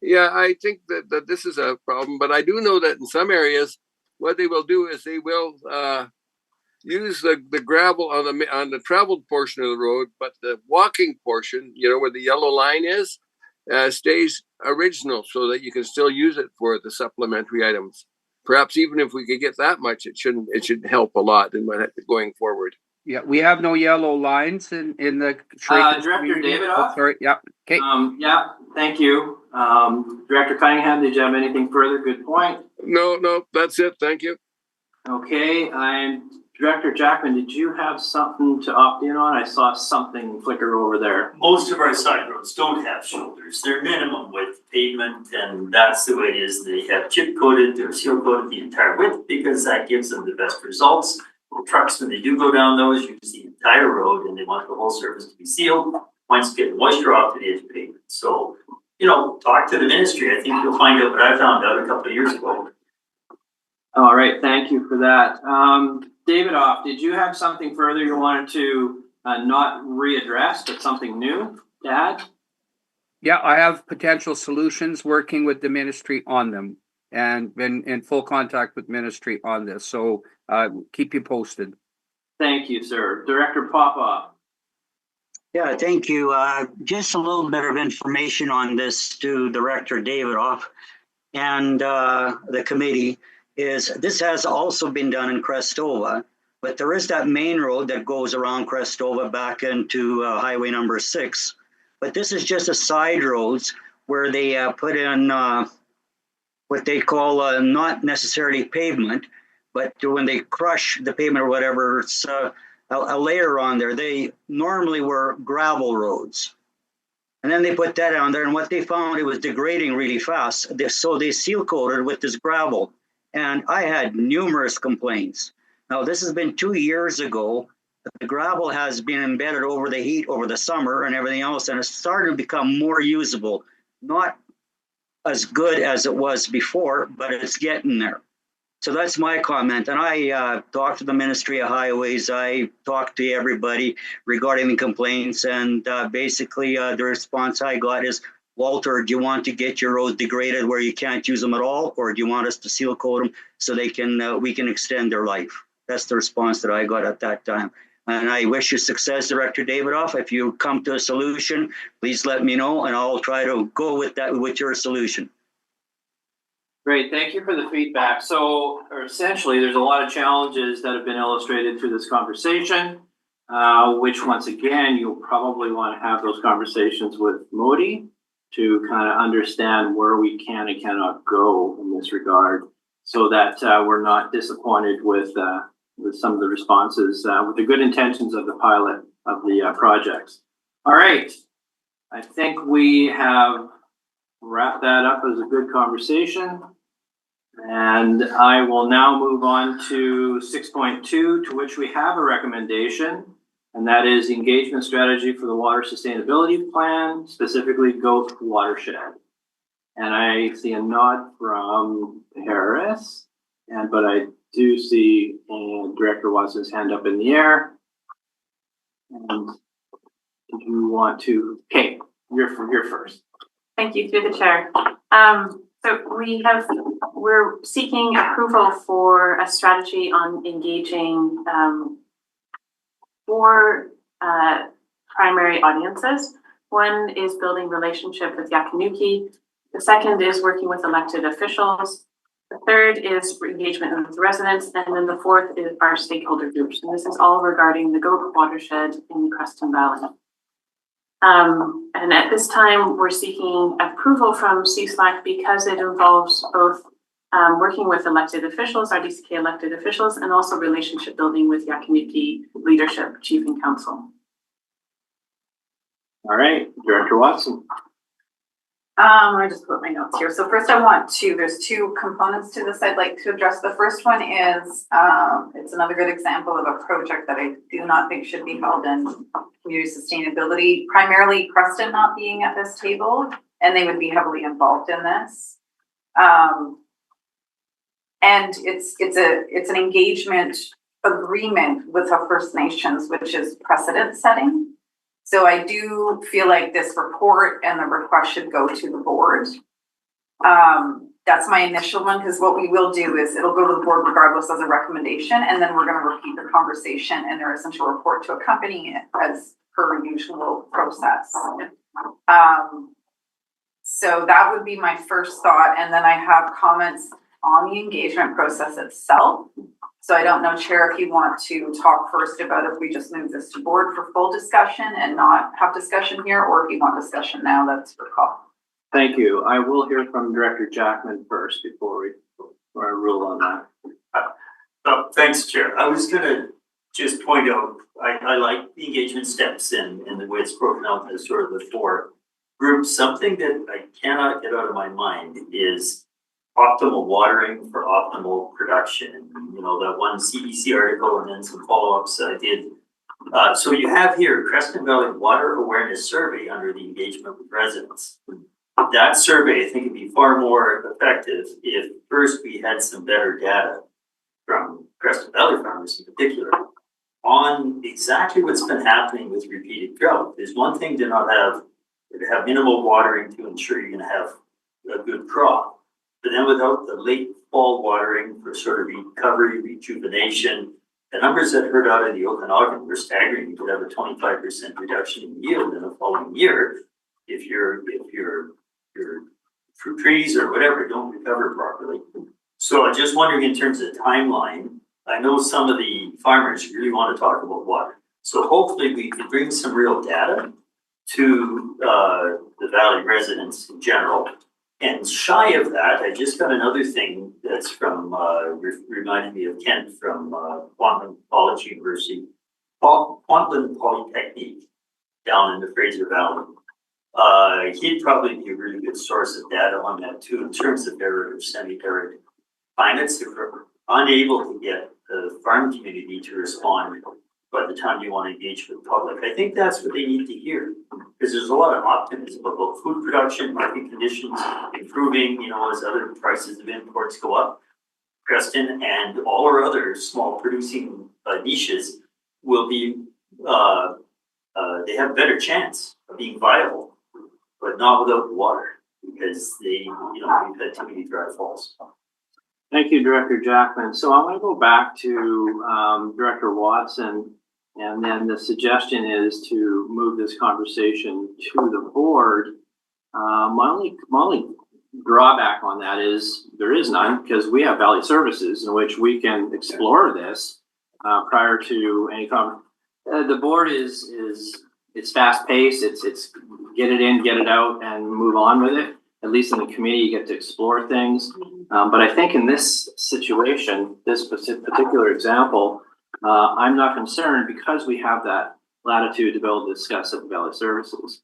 Yeah, I think that this is a problem, but I do know that in some areas, what they will do is they will use the gravel on the traveled portion of the road, but the walking portion, where the yellow line is, stays original, so that you can still use it for the supplementary items. Perhaps even if we could get that much, it should help a lot in going forward. Yeah, we have no yellow lines in the Director Davidoff? sorry, yeah. Okay. Yeah, thank you. Director Cunningham, did you have anything further? Good point. No, that's it. Thank you. Okay, Director Jackman, did you have something to opt in on? I saw something flicker over there. Most of our side roads don't have shoulders. They're minimum width pavement, and that's the way it is. They have chip coated or seal coated the entire width because that gives them the best results. The trucks, when they do go down those, use the entire road, and they want the whole surface to be sealed. Once you get moisture off to the edge of pavement. So, talk to the ministry. I think you'll find out what I found out a couple of years ago. All right, thank you for that. Davidoff, did you have something further you wanted to not readdress, but something new to add? Yeah, I have potential solutions, working with the ministry on them, and been in full contact with ministry on this. So keep you posted. Thank you, sir. Director Popoff. Yeah, thank you. Just a little bit of information on this to Director Davidoff and the committee is this has also been done in Crestova, but there is that main road that goes around Crestova back into highway number 6. But this is just a side roads where they put in what they call not necessarily pavement, but when they crush the pavement or whatever, it's a layer on there. They normally were gravel roads. And then they put that on there, and what they found, it was degrading really fast. So they seal coated with this gravel. And I had numerous complaints. Now, this has been 2 years ago. The gravel has been embedded over the heat over the summer and everything else, and it's starting to become more usable. Not as good as it was before, but it's getting there. So that's my comment. And I talked to the Ministry of Highways. I talked to everybody regarding the complaints. And basically, the response I got is, Walter, do you want to get your roads degraded where you can't use them at all? Or do you want us to seal coat them so we can extend their life? That's the response that I got at that time. And I wish you success, Director Davidoff. If you come to a solution, please let me know, and I'll try to go with your solution. Great, thank you for the feedback. So essentially, there's a lot of challenges that have been illustrated through this conversation, which once again, you'll probably want to have those conversations with Modi to kind of understand where we can and cannot go in this regard, so that we're not disappointed with some of the responses, with the good intentions of the pilot of the projects. All right, I think we have wrapped that up as a good conversation. And I will now move on to 6.2, to which we have a recommendation, and that is the engagement strategy for the water sustainability plan, specifically Goat Watershed. And I see a nod from Harris, but I do see Director Watson's hand up in the air. And did you want to? Kate, you're first. Thank you, through the chair. So we're seeking approval for a strategy on engaging 4 primary audiences. One is building relationship with Yakanuki. The second is working with elected officials. The third is engagement with residents. And then the fourth is our stakeholder groups. And this is all regarding the goat watershed in Creston Valley. And at this time, we're seeking approval from CSLAC because it involves both working with elected officials, RDCK elected officials, and also relationship building with Yakaniki leadership, chief and council. All right, Director Watson. I just put my notes here. So first there's two components to this I'd like to address. The first one is, it's another good example of a project that I do not think should be held in community sustainability, primarily Creston not being at this table, and they would be heavily involved in this. And it's an engagement agreement with our First Nations, which is precedent setting. So I do feel like this report and the request should go to the board. That's my initial one, because what we will do is it'll go to the board regardless as a recommendation, and then we're going to repeat the conversation and their essential report to accompany it as per usual process. So that would be my first thought, and then I have comments on the engagement process itself. So I don't know, Chair, if you want to talk first about if we just move this to board for full discussion and not have discussion here, or if you want discussion now, that's your call. Thank you. I will hear from Director Jackman first before we rule on that. Thanks, Chair. I was gonna just point out, I like the engagement steps and the way it's broken out as sort of the four groups. Something that I cannot get out of my mind is optimal watering for optimal production. You know, that one CBC article and then some follow-ups I did. So you have here Creston Valley Water Awareness Survey under the engagement with residents. That survey, I think, would be far more effective if first we had some better data from Creston Valley farmers in particular on exactly what's been happening with repeated drought. There's one thing to have minimal watering to ensure you're going to have a good crop. But then without the late fall watering for sort of recovery, rejuvenation, the numbers that heard out of the Okanagan were staggering. You could have a 25% reduction in yield in the following year if your fruit trees or whatever don't recover properly. So I'm just wondering in terms of timeline, I know some of the farmers really want to talk about water. So hopefully we can bring some real data to the Valley residents in general. And shy of that, I just got another thing that's from, reminded me of Kent from Kwantlen College University, Kwantlen Polytechnique down in the Fraser Valley. He'd probably be a really good source of data on that too, in terms of arid or semi-arid climates. If we're unable to get the farm community to respond by the time you want to engage with the public, I think that's what they need to hear. Because there's a lot of optimism about food production, market conditions improving, you know, as other prices of imports go up. Creston and all our other small producing niches will be, they have a better chance of being viable, but not without the water, because we've had too many dry falls. Thank you, Director Jackman. So I want to go back to Director Watson, and then the suggestion is to move this conversation to the board. My only drawback on that is there is none, because we have Valley Services in which we can explore this prior to any conversation. The board it's fast paced. It's get it in, get it out, and move on with it. At least in the committee, you get to explore things. But I think in this situation, this particular example, I'm not concerned because we have that latitude to be able to discuss at the Valley Services.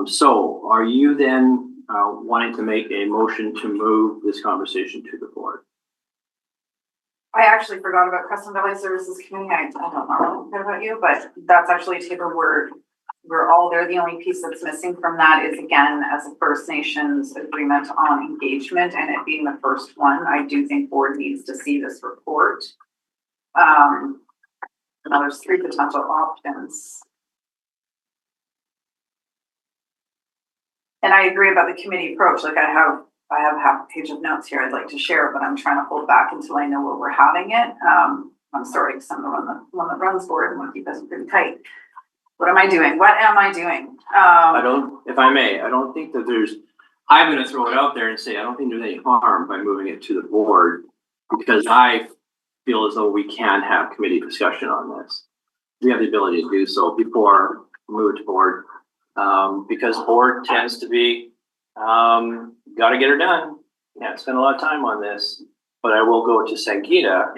So are you then wanting to make a motion to move this conversation to the board? I actually forgot about Creston Valley Services Committee. I don't know about you, but that's actually a table where we're all there. The only piece that's missing from that is, again, as a First Nations agreement on engagement, and it being the first one, I do think board needs to see this report. Now there's 3 potential options. And I agree about the committee approach. Like I have half a page of notes here I'd like to share, but I'm trying to hold back until I know where we're having it. I'm starting to run the one that runs board and want to keep us pretty tight. What am I doing? If I may, I don't think that there's I'm gonna throw it out there and say, I don't think there's any harm by moving it to the board, because I feel as though we can have committee discussion on this. We have the ability to do so before we move it to board, because board tends to be, gotta get her done. Can't spend a lot of time on this, but I will go to Sankita.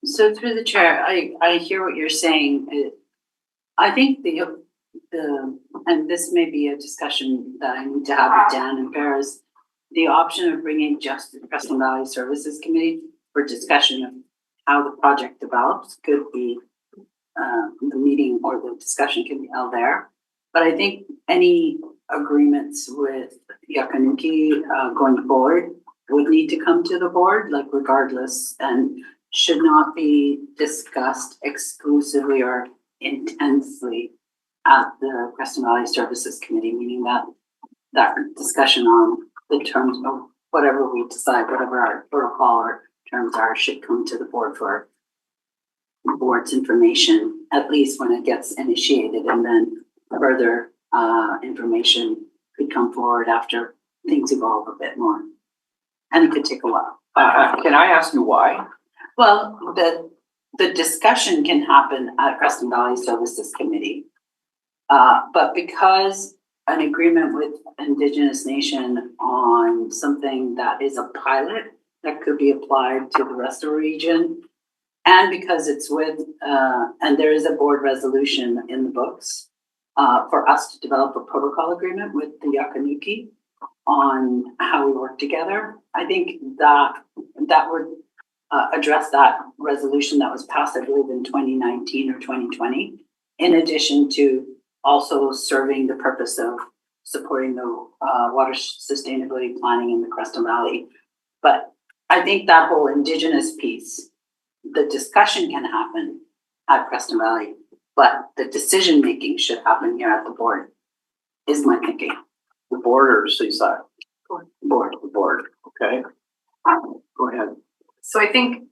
So through the chair, I hear what you're saying. I think and this may be a discussion that I need to have with Dan and Paris, the option of bringing just the Preston Valley Services Committee for discussion of how the project develops could be, the meeting or the discussion can be held there. But I think any agreements with Yakanuki going forward would need to come to the board, like regardless, and should not be discussed exclusively or intensely at the Preston Valley Services Committee, meaning that discussion on the terms of whatever we decide, whatever our protocol or terms are, should come to the board for the board's information, at least when it gets initiated, and then further information could come forward after things evolve a bit more. And it could take a while. Can I ask you why? Well, the discussion can happen at Preston Valley Services Committee. But because an agreement with Indigenous Nation on something that is a pilot that could be applied to the rest of the region, and because it's with, and there is a board resolution in the books for us to develop a protocol agreement with the Yakanuki on how we work together, I think that would address that resolution that was passed, I believe, in 2019 or 2020, in addition to also serving the purpose of supporting the water sustainability planning in the Creston Valley. But I think that whole Indigenous piece, the discussion can happen at Creston Valley, but the decision making should happen here at the board, is my thinking. The board or CSLAC? Board. The board, okay. Go ahead. So I think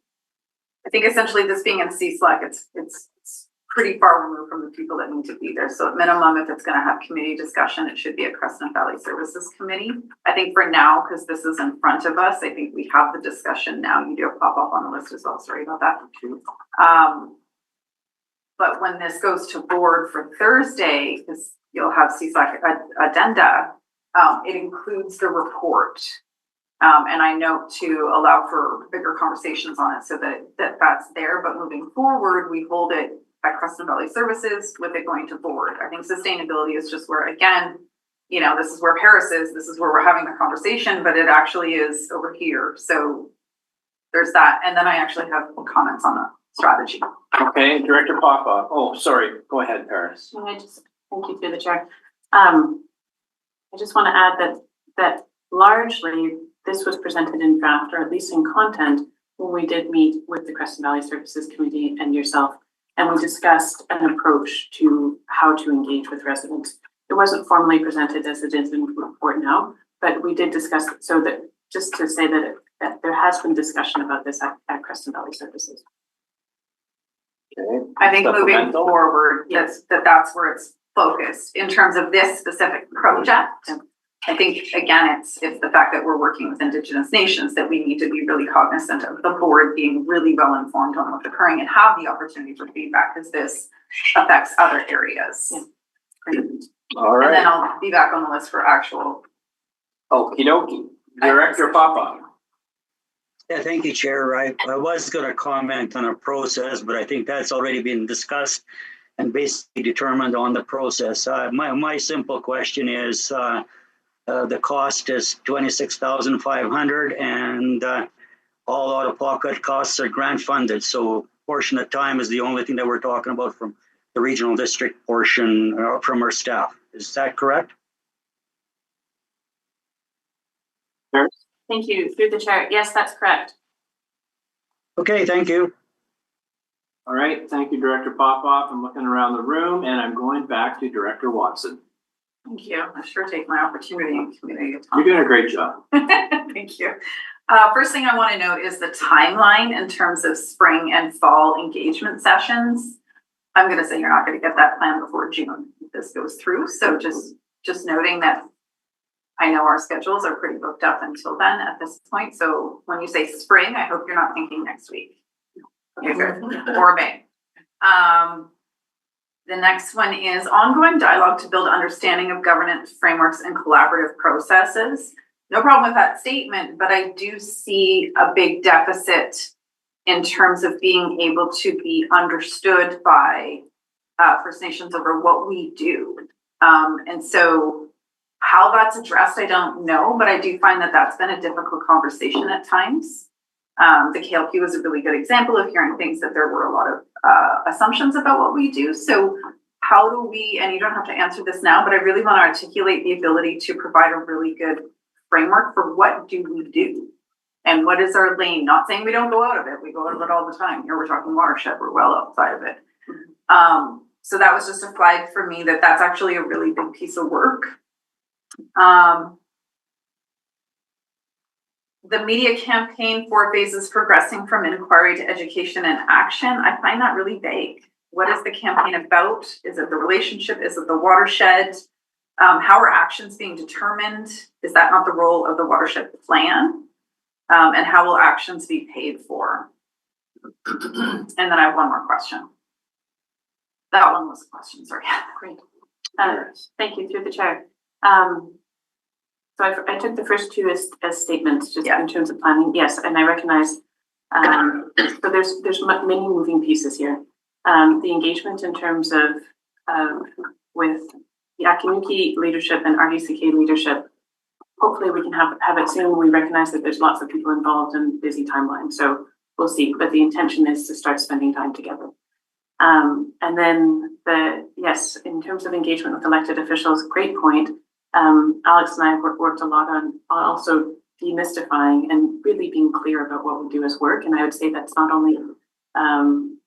essentially this being in CSLAC, it's pretty far removed from the people that need to be there. So at minimum, if it's gonna have committee discussion, it should be a Creston Valley Services Committee. I think for now, because this is in front of us, I think we have the discussion now. You do have pop up on the list as well, sorry about that. But when this goes to board for Thursday, because you'll have CSLAC addenda, it includes the report. And I note to allow for bigger conversations on it so that's there. But moving forward, we hold it at Creston Valley Services with it going to board. I think sustainability is just where, again, this is where Paris is, this is where we're having the conversation, but it actually is over here. So there's that. And then I actually have comments on the strategy. Okay, Director Papa. Oh, sorry. Go ahead, Paris. Thank you through the chair. I just want to add that largely this was presented in draft, or at least in content, when we did meet with the Creston Valley Services Committee and yourself, and we discussed an approach to how to engage with residents. It wasn't formally presented as it is in the report now, but we did discuss it, so that just to say that there has been discussion about this at Creston Valley Services. Okay. I think moving forward, that's where it's focused in terms of this specific project. I think, again, it's the fact that we're working with Indigenous nations that we need to be really cognizant of the board being really well informed on what's occurring and have the opportunity for feedback, because this affects other areas. Yeah. All right. And then I'll be back on the list for actual. Okie dokie. Director Papa. Yeah, thank you, Chair. I was going to comment on a process, but I think that's already been discussed and basically determined on the process. My simple question is, the cost is $26,500, and all out-of-pocket costs are grant funded. So portion of time is the only thing that we're talking about from the regional district portion from our staff. Is that correct? Thank you. Through the chair. Yes, that's correct. Okay, thank you. All right, thank you, Director Popoff. I'm looking around the room and I'm going back to Director Watson. Thank you. I sure take my opportunity in community. You're doing a great job. Thank you. First thing I want to note is the timeline in terms of spring and fall engagement sessions. I'm going to say you're not going to get that plan before June if this goes through. So just noting that I know our schedules are pretty booked up until then at this point. So when you say spring, I hope you're not thinking next week. Okay, good. Or May. The next one is ongoing dialogue to build understanding of governance frameworks and collaborative processes. No problem with that statement, but I do see a big deficit in terms of being able to be understood by First Nations over what we do. And so how that's addressed, I don't know, but I do find that that's been a difficult conversation at times. The KLP was a really good example of hearing things that there were a lot of assumptions about what we do. So how do we, and you don't have to answer this now, but I really want to articulate the ability to provide a really good framework for what do we do and what is our lane. Not saying we don't go out of it. We go out of it all the time. Here we're talking watershed. We're well outside of it. So that was just a flag for me that that's actually a really big piece of work. The media campaign 4 phases progressing from inquiry to education and action. I find that really vague. What is the campaign about? Is it the relationship? Is it the watershed? How are actions being determined? Is that not the role of the watershed plan? And how will actions be paid for? And then I have one more question. That one was a question, sorry. Great. Thank you, through the chair. So I took the first 2 as statements, just in terms of planning. Yes, and I recognize. So there's many moving pieces here. The engagement in terms of with the Akinuki leadership and RDCK leadership. Hopefully we can have it soon. We recognize that there's lots of people involved in busy timelines, so we'll see. But the intention is to start spending time together. And then yes, in terms of engagement with elected officials, great point. Alex and I have worked a lot on also demystifying and really being clear about what we do as work. And I would say that's not only an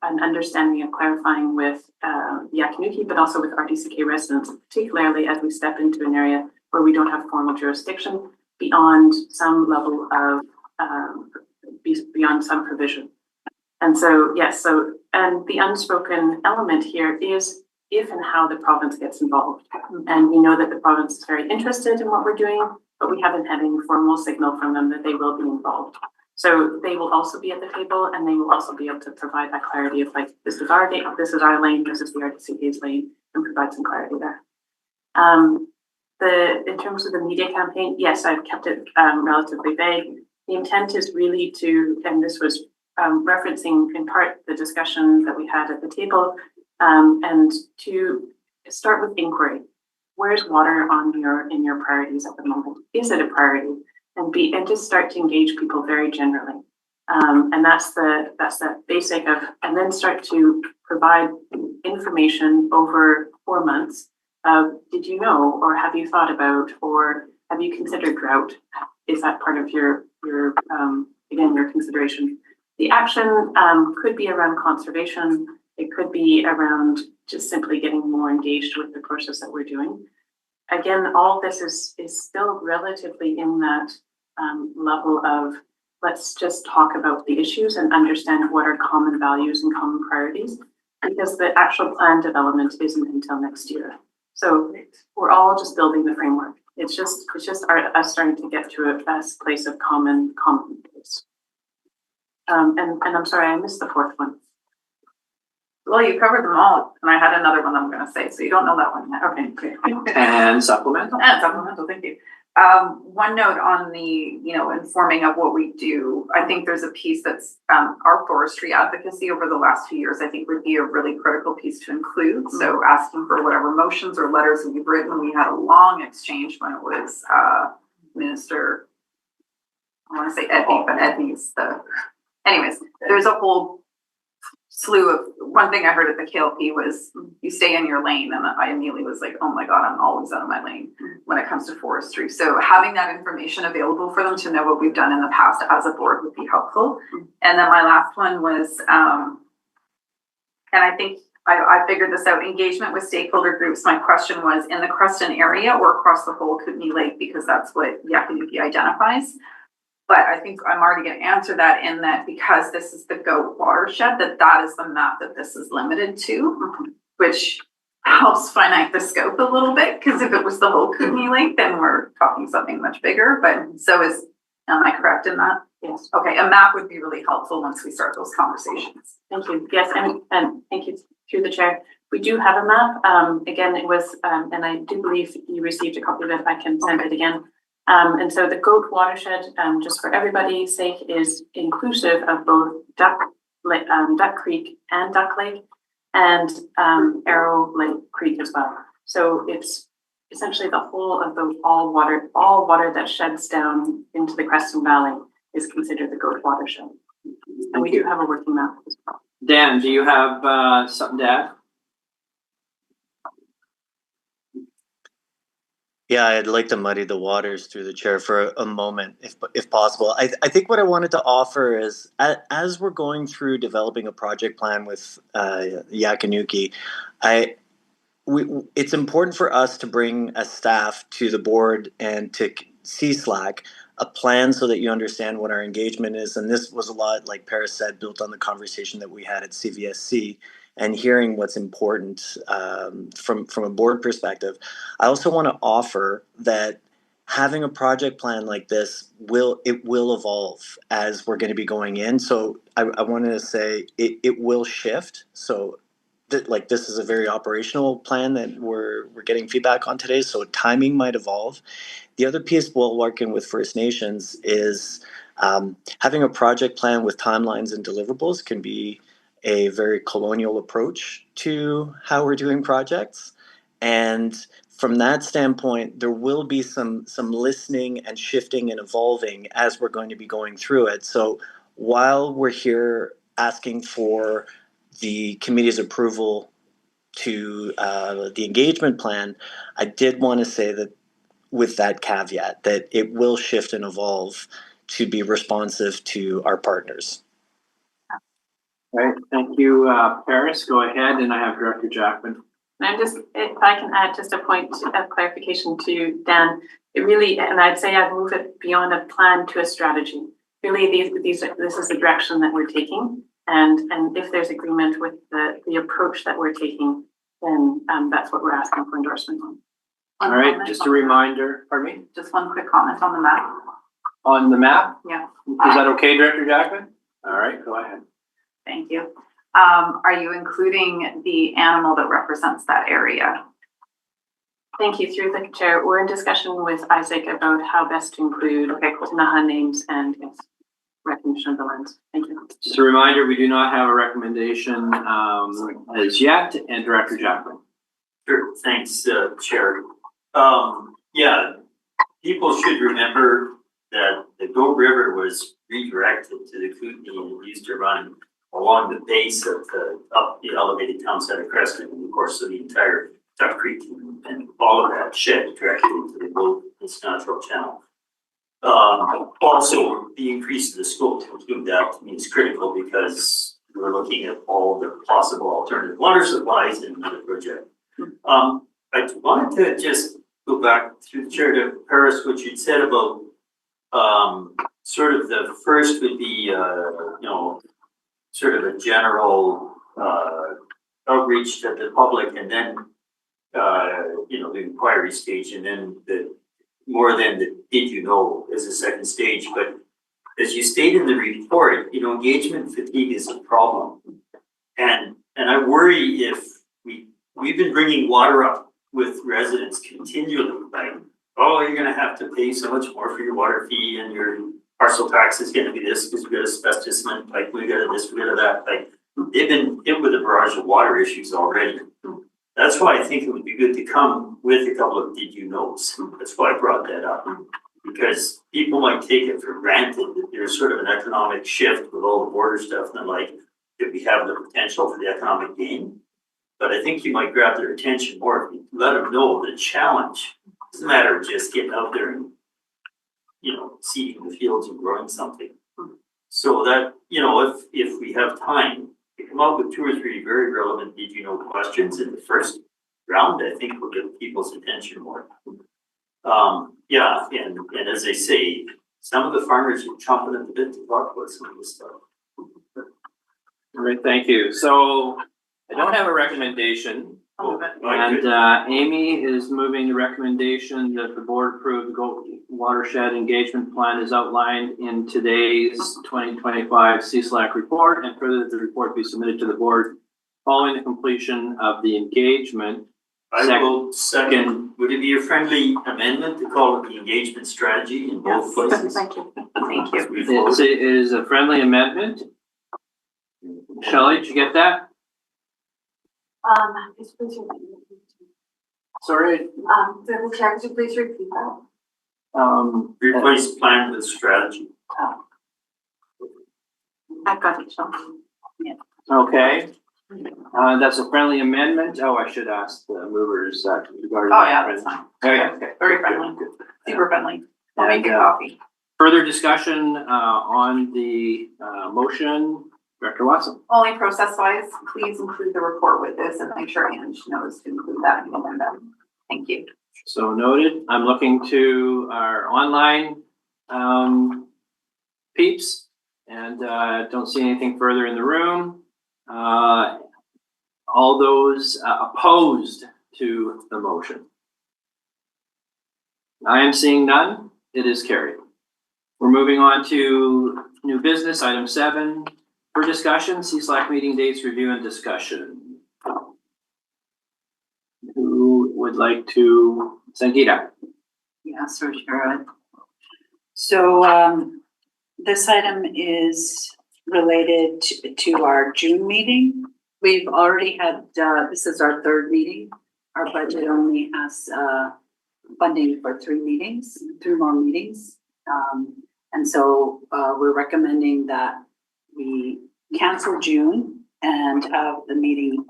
understanding of clarifying with the Akinuki, but also with RDCK residents, particularly as we step into an area where we don't have formal jurisdiction beyond some level of beyond some provision. And so, yes, and the unspoken element here is if and how the province gets involved. And we know that the province is very interested in what we're doing, but we haven't had any formal signal from them that they will be involved. So they will also be at the table, and they will also be able to provide that clarity of like, this is our lane, this is the RDCK's lane, and provide some clarity there. In terms of the media campaign, yes, I've kept it relatively vague. The intent is really to, and this was referencing in part the discussion that we had at the table, and to start with inquiry. Where's water in your priorities at the moment? Is it a priority? And just start to engage people very generally. And that's the basic of, and then start to provide information over 4 months of, did you know, or have you thought about, or have you considered drought? Is that part of your consideration? The action could be around conservation. It could be around just simply getting more engaged with the process that we're doing. Again, all this is still relatively in that level of, let's just talk about the issues and understand what are common values and common priorities, because the actual plan development isn't until next year. So we're all just building the framework. It's just us starting to get to a place of common place. And I'm sorry, I missed the 4th one. Well, you covered them all, and I had another one I'm going to say, so you don't know that one yet. Okay. And supplemental. And supplemental, thank you. One note on the, informing of what we do. I think there's a piece that's our forestry advocacy over the last few years, I think would be a really critical piece to include. Mm-hmm. So asking for whatever motions or letters that we've written. We had a long exchange when it was Minister, I want to say Edney, but Edney's anyways, there's a whole slew of, one thing I heard at the KLP was you stay in your lane, and I immediately was like, oh my God, I'm always out of my lane when it comes to forestry. So having that information available for them to know what we've done in the past as a board would be helpful. And then my last one was, and I think I figured this out, engagement with stakeholder groups. My question was in the Creston area or across the whole Kootenay Lake, because that's what Yakinuki identifies. But I think I'm already going to answer that in that because this is the GOAT watershed, that is the map that this is limited to, which helps finite the scope a little bit, because if it was the whole Kootenai Lake, then we're talking something much bigger, but so am I correct in that? Yes. Okay, a map would be really helpful once we start those conversations. Thank you. Yes, and thank you through the chair. We do have a map. Again, it was, and I do believe you received a copy of it. I can send it again. And so the Goat watershed, just for everybody's sake, is inclusive of both Duck Creek and Duck Lake, and Arrow Lake Creek as well. So it's essentially the whole of the all water that sheds down into the Creston Valley is considered the Goat watershed. And we do have a working map as well. Dan, do you have something to add? Yeah, I'd like to muddy the waters through the chair for a moment, if possible. I think what I wanted to offer is, as we're going through developing a project plan with Yakanuki, it's important for us to bring as staff to the board and to CSLAC a plan so that you understand what our engagement is. And this was a lot, like Paris said, built on the conversation that we had at CVSC and hearing what's important from a board perspective. I also want to offer that having a project plan like this will evolve as we're going to be going in. So I wanted to say it will shift. So this is a very operational plan that we're getting feedback on today. So timing might evolve. The other piece while working with First Nations is having a project plan with timelines and deliverables can be a very colonial approach to how we're doing projects. And from that standpoint, there will be some listening and shifting and evolving as we're going to be going through it. So while we're here asking for the committee's approval to the engagement plan, I did want to say that with that caveat that it will shift and evolve to be responsive to our partners. All right, thank you, Paris. Go ahead, and I have Director Jackman. And if I can add just a point of clarification to Dan, it really, and I'd say I'd move it beyond a plan to a strategy. Really, this is the direction that we're taking, and if there's agreement with the approach that we're taking, then that's what we're asking for endorsement on. All right, just a reminder, pardon me? Just one quick comment on the map. On the map? Yeah. Is that okay, Director Jackman? All right, go ahead. Thank you. Are you including the animal that represents that area? Thank you. Through the chair, we're in discussion with Isaac about how best to include Naha names and recognition of the lands. Thank you. Just a reminder, we do not have a recommendation as yet, and Director Jackman. Sure, thanks, Chair. Yeah, people should remember that the Goat River was redirected to the Kootenai and it used to run along the base of up the elevated town side of Creston, and of course, so the entire Duck Creek and all of that shed directly into the Goat, its natural channel. Also, the increase in the scope to include that to me is critical because we're looking at all the possible alternative water supplies in the project. I wanted to just go back through the chair to Paris, what you'd said about sort of the first would be, sort of a general outreach to the public, and then, the inquiry stage, and then the did you know as a second stage. But as you state in the report, engagement fatigue is a problem, and I worry if we've been bringing water up with residents continually, like, oh, you're going to have to pay so much more for your water fee, and your parcel tax is going to be this because we got asbestos, and like we got this, we got that. Like, they've been hit with a barrage of water issues already. That's why I think it would be good to come with a couple of did you knows. That's why I brought that up, because people might take it for granted that there's sort of an economic shift with all the border stuff and the like, that we have the potential for the economic gain. But I think you might grab their attention more if you let them know the challenge. It doesn't matter just getting out there and, seeding the fields and growing something. So that, if we have time to come up with 2 or 3 very relevant did you know questions in the first round, I think we'll get people's attention more. And as I say, some of the farmers are chomping at the bit to talk about some of this stuff. All right, thank you. So I don't have a recommendation I'll move it. And Amy is moving the recommendation that the board approve the watershed engagement plan as outlined in today's 2025 CSLAC report, and further that the report be submitted to the board following the completion of the engagement. I will second. Would it be a friendly amendment to call it the engagement strategy in both places? Thank you. Thank you. It is a friendly amendment. Shelley, did you get that? Sorry. The chair, could you please repeat that? Replace plan with strategy. I've got it, Sean. Okay. That's a friendly amendment. Oh, I should ask the movers regarding. Oh, yeah, that's fine. Oh, yeah, okay. Very friendly. Super friendly. I'll And, make a copy. Further discussion on the motion, Director Watson. Only process-wise, please include the report with this and make sure Ange knows to include that in the agenda. Thank you. So noted. I'm looking to our online peeps, and don't see anything further in the room. All those opposed to the motion? I am seeing none. It is carried. We're moving on to new business, item 7. For discussion, CSLAC meeting dates, review and discussion. Who would like to? Sangeeta. Yes, for sure. So this item is related to our June meeting. We've already had, this is our 3rd meeting. Our budget only has funding for 3 more meetings. And so we're recommending that we cancel June and have the meeting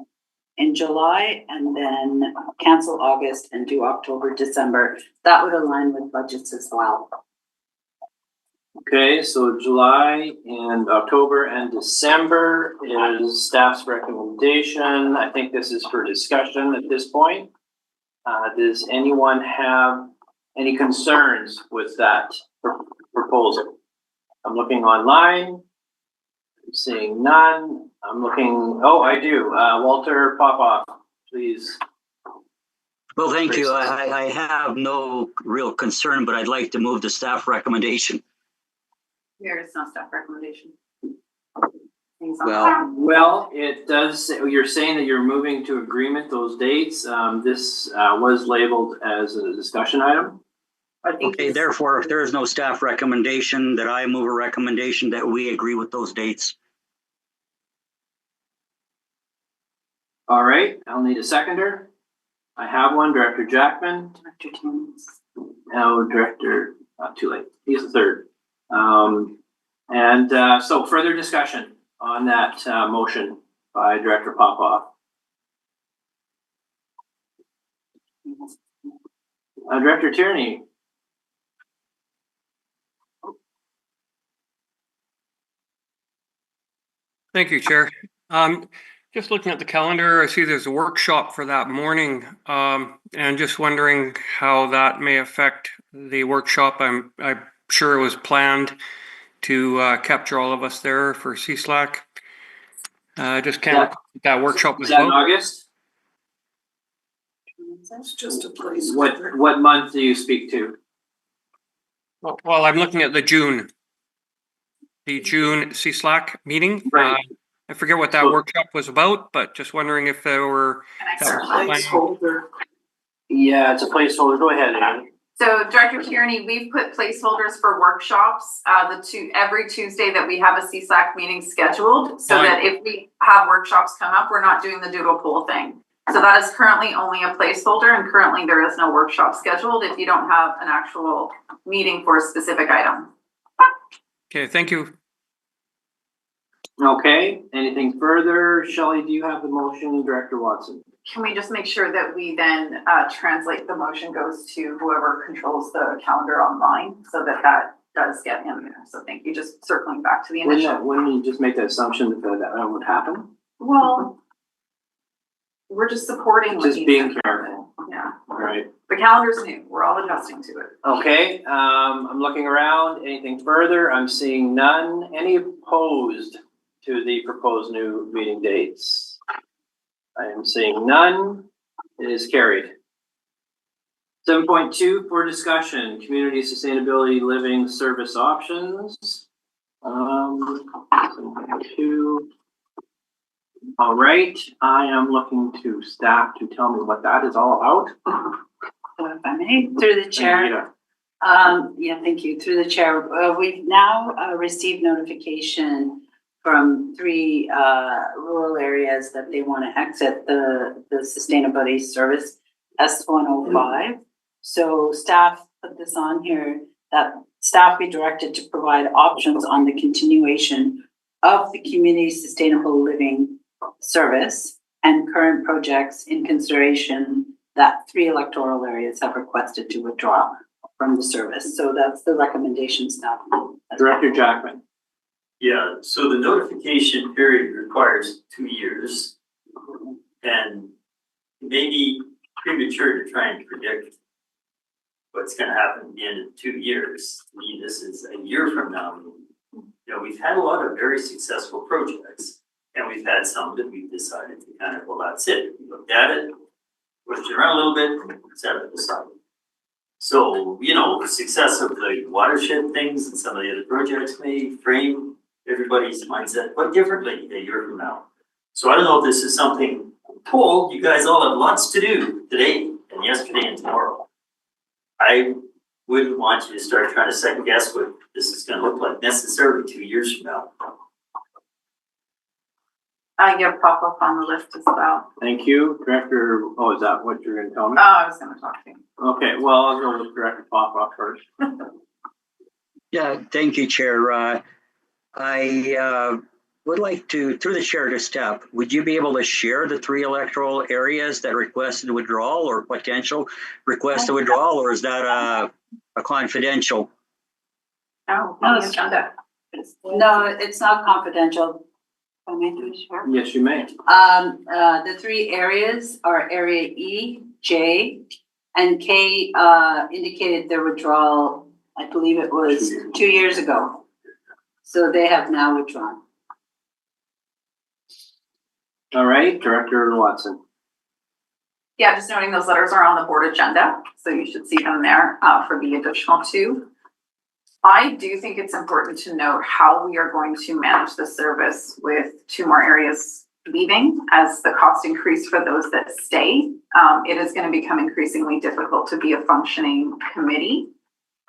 in July, and then cancel August and do October, December. That would align with budgets as well. Okay, so July and October and December is staff's recommendation. I think this is for discussion at this point. Does anyone have any concerns with that proposal? I'm looking online. I'm seeing none. I'm looking, oh, I do. Walter Popoff, please. Well, thank you. I have no real concern, but I'd like to move the staff recommendation. There is no staff recommendation. Well, it does, you're saying that you're moving to agreement those dates. This was labeled as a discussion item. Okay, therefore, if there is no staff recommendation, that I move a recommendation that we agree with those dates. All right, I'll need a seconder. I have one, Director Jackman. Director Timmons. No, Director, too late. He's the 3rd. So further discussion on that motion by Director Popoff. Director Tierney. Thank you, Chair. Just looking at the calendar, I see there's a workshop for that morning, and just wondering how that may affect the workshop. I'm sure it was planned to capture all of us there for CSLAC. Just can't that workshop was in August. It's just a place. What month do you speak to? Well, I'm looking at the June CSLAC meeting. Right. I forget what that workshop was about, but just wondering if there were. Placeholder. Yeah, it's a placeholder. Go ahead, Annie. So Director Tierney, we've put placeholders for workshops, every Tuesday that we have a CSLAC meeting scheduled, so that if we have workshops come up, we're not doing the doodle poll thing. So that is currently only a placeholder, and currently there is no workshop scheduled if you don't have an actual meeting for a specific item. Okay, thank you. Okay, anything further? Shelley, do you have the motion? Director Watson. Can we just make sure that we then translate the motion goes to whoever controls the calendar online, so that does get in there? So thank you. Just circling back to the initial. Wouldn't you just make the assumption that would happen? Well, we're just supporting. Just being careful. Yeah. All right. The calendar's new. We're all adjusting to it. Okay, I'm looking around. Anything further? I'm seeing none. Any opposed to the proposed new meeting dates? I am seeing none. It is carried. 7.2 for discussion, community sustainability living service options. 7.2. All right, I am looking to staff to tell me what that is all about. So if I may, through the chair. Anita. Yeah, thank you. Through the chair, we've now received notification from 3 rural areas that they want to exit the sustainability service S105. So staff put this on here that staff be directed to provide options on the continuation of the community sustainable living service and current projects in consideration that 3 electoral areas have requested to withdraw from the service. So that's the recommendation staff. Director Jackman. Yeah, so the notification period requires 2 years. And it may be premature to try and predict what's gonna happen at the end of 2 years. To me, this is a year from now. You know, we've had a lot of very successful projects, and we've had some that we've decided to kind of, well, that's it. We looked at it, pushed it around a little bit, and set it aside. So, you know, the success of the watershed things and some of the other projects may frame everybody's mindset quite differently a year from now. So I don't know if this is something, I'm told you guys all have lots to do today and yesterday and tomorrow. I wouldn't want you to start trying to second guess what this is gonna look like necessarily 2 years from now. I get pop up on the list as well. Thank you, Director. Oh, is that what you're going to tell me? Oh, I was gonna talk to you. Okay, well, I'll go with Director Popoff first. Yeah, thank you, Chair. I would like to, through the chair to step, would you be able to share the 3 electoral areas that requested withdrawal or potential requested withdrawal, or is that a confidential? No, No, on the agenda. No, it's not confidential. If I may, through the chair. Yes, you may. The 3 areas are area E, J, and K indicated their withdrawal, I believe it was 2 years ago. So they have now withdrawn. All right, Director Watson. Yeah, just noting those letters are on the board agenda, so you should see them there for the additional 2. I do think it's important to note how we are going to manage the service with 2 more areas leaving as the cost increase for those that stay. It is going to become increasingly difficult to be a functioning committee.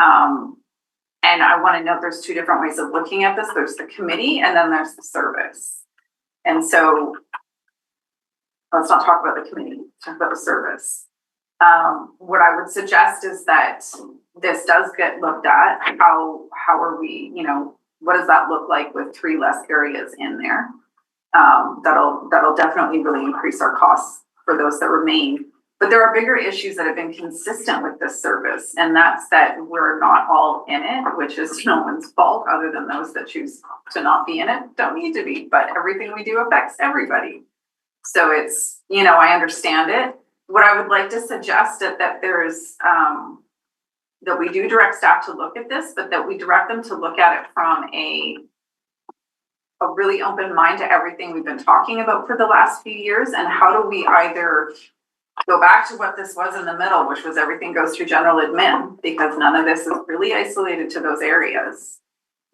And I want to note there's 2 different ways of looking at this. There's the committee and then there's the service. And so let's not talk about the committee, let's talk about the service. What I would suggest is that this does get looked at. How are we, you know, what does that look like with 3 less areas in there? That'll definitely really increase our costs for those that remain. But there are bigger issues that have been consistent with this service, and that's that we're not all in it, which is no one's fault other than those that choose to not be in it don't need to be, but everything we do affects everybody. So it's, you know, I understand it. What I would like to suggest is that there's, that we do direct staff to look at this, but that we direct them to look at it from a really open mind to everything we've been talking about for the last few years, and how do we either go back to what this was in the middle, which was everything goes through general admin, because none of this is really isolated to those areas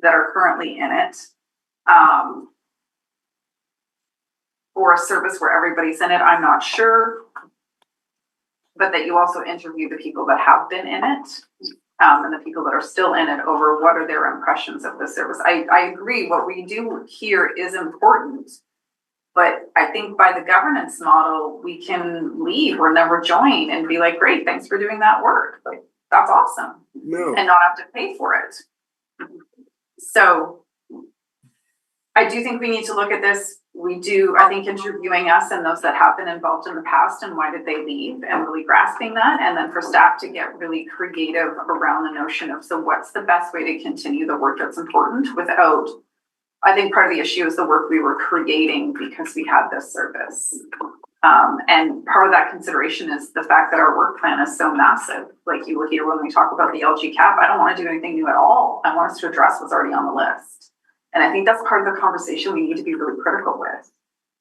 that are currently in it. Or a service where everybody's in it, I'm not sure. But that you also interview the people that have been in it, and the people that are still in it over what are their impressions of the service. I agree, what we do here is important. But I think by the governance model, we can leave or never join and be like, great, thanks for doing that work. Like, that's awesome. No. And not have to pay for it. So I do think we need to look at this. We do, I think, interviewing us and those that have been involved in the past and why did they leave, and really grasping that. And then for staff to get really creative around the notion of, so what's the best way to continue the work that's important without, I think part of the issue is the work we were creating because we had this service. And part of that consideration is the fact that our work plan is so massive. Like you will hear when we talk about the LG cap, I don't want to do anything new at all. I want us to address what's already on the list. And I think that's part of the conversation we need to be really critical with.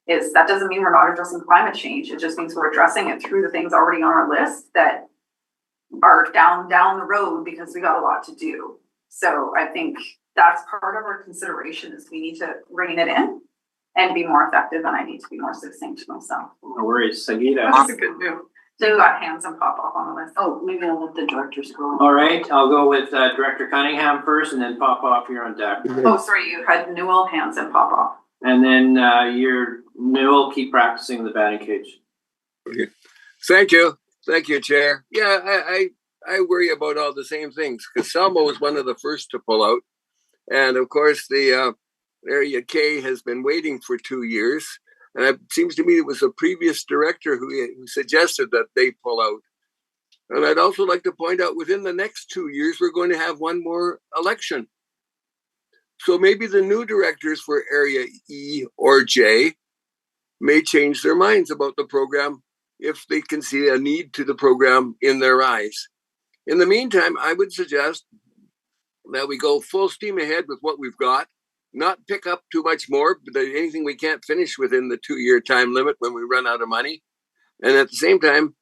is that doesn't mean we're not addressing climate change. It just means we're addressing it through the things already on our list that are down the road because we got a lot to do. So I think that's part of our consideration is we need to rein it in and be more effective, and I need to be more succinct myself. No worries, Sangeeta. That's a good move. So you've got hands and pop off on the list. Oh, maybe I'll let the directors go. All right, I'll go with Director Cunningham first and then pop off here on deck. Oh, sorry, you had Newell, hands and pop off. And then Newell, keep practicing the batting cage. Okay. Thank you, Chair. Yeah, I worry about all the same things because Selma was one of the first to pull out, and of course the Area K has been waiting for 2 years, and it seems to me it was a previous director who suggested that they pull out. And I'd also like to point out within the next 2 years we're going to have one more election. So maybe the new directors for Area E or J may change their minds about the program if they can see a need to the program in their eyes. In the meantime, I would suggest that we go full steam ahead with what we've got, not pick up too much more, but anything we can't finish within the 2-year time limit when we run out of money. And at the same time,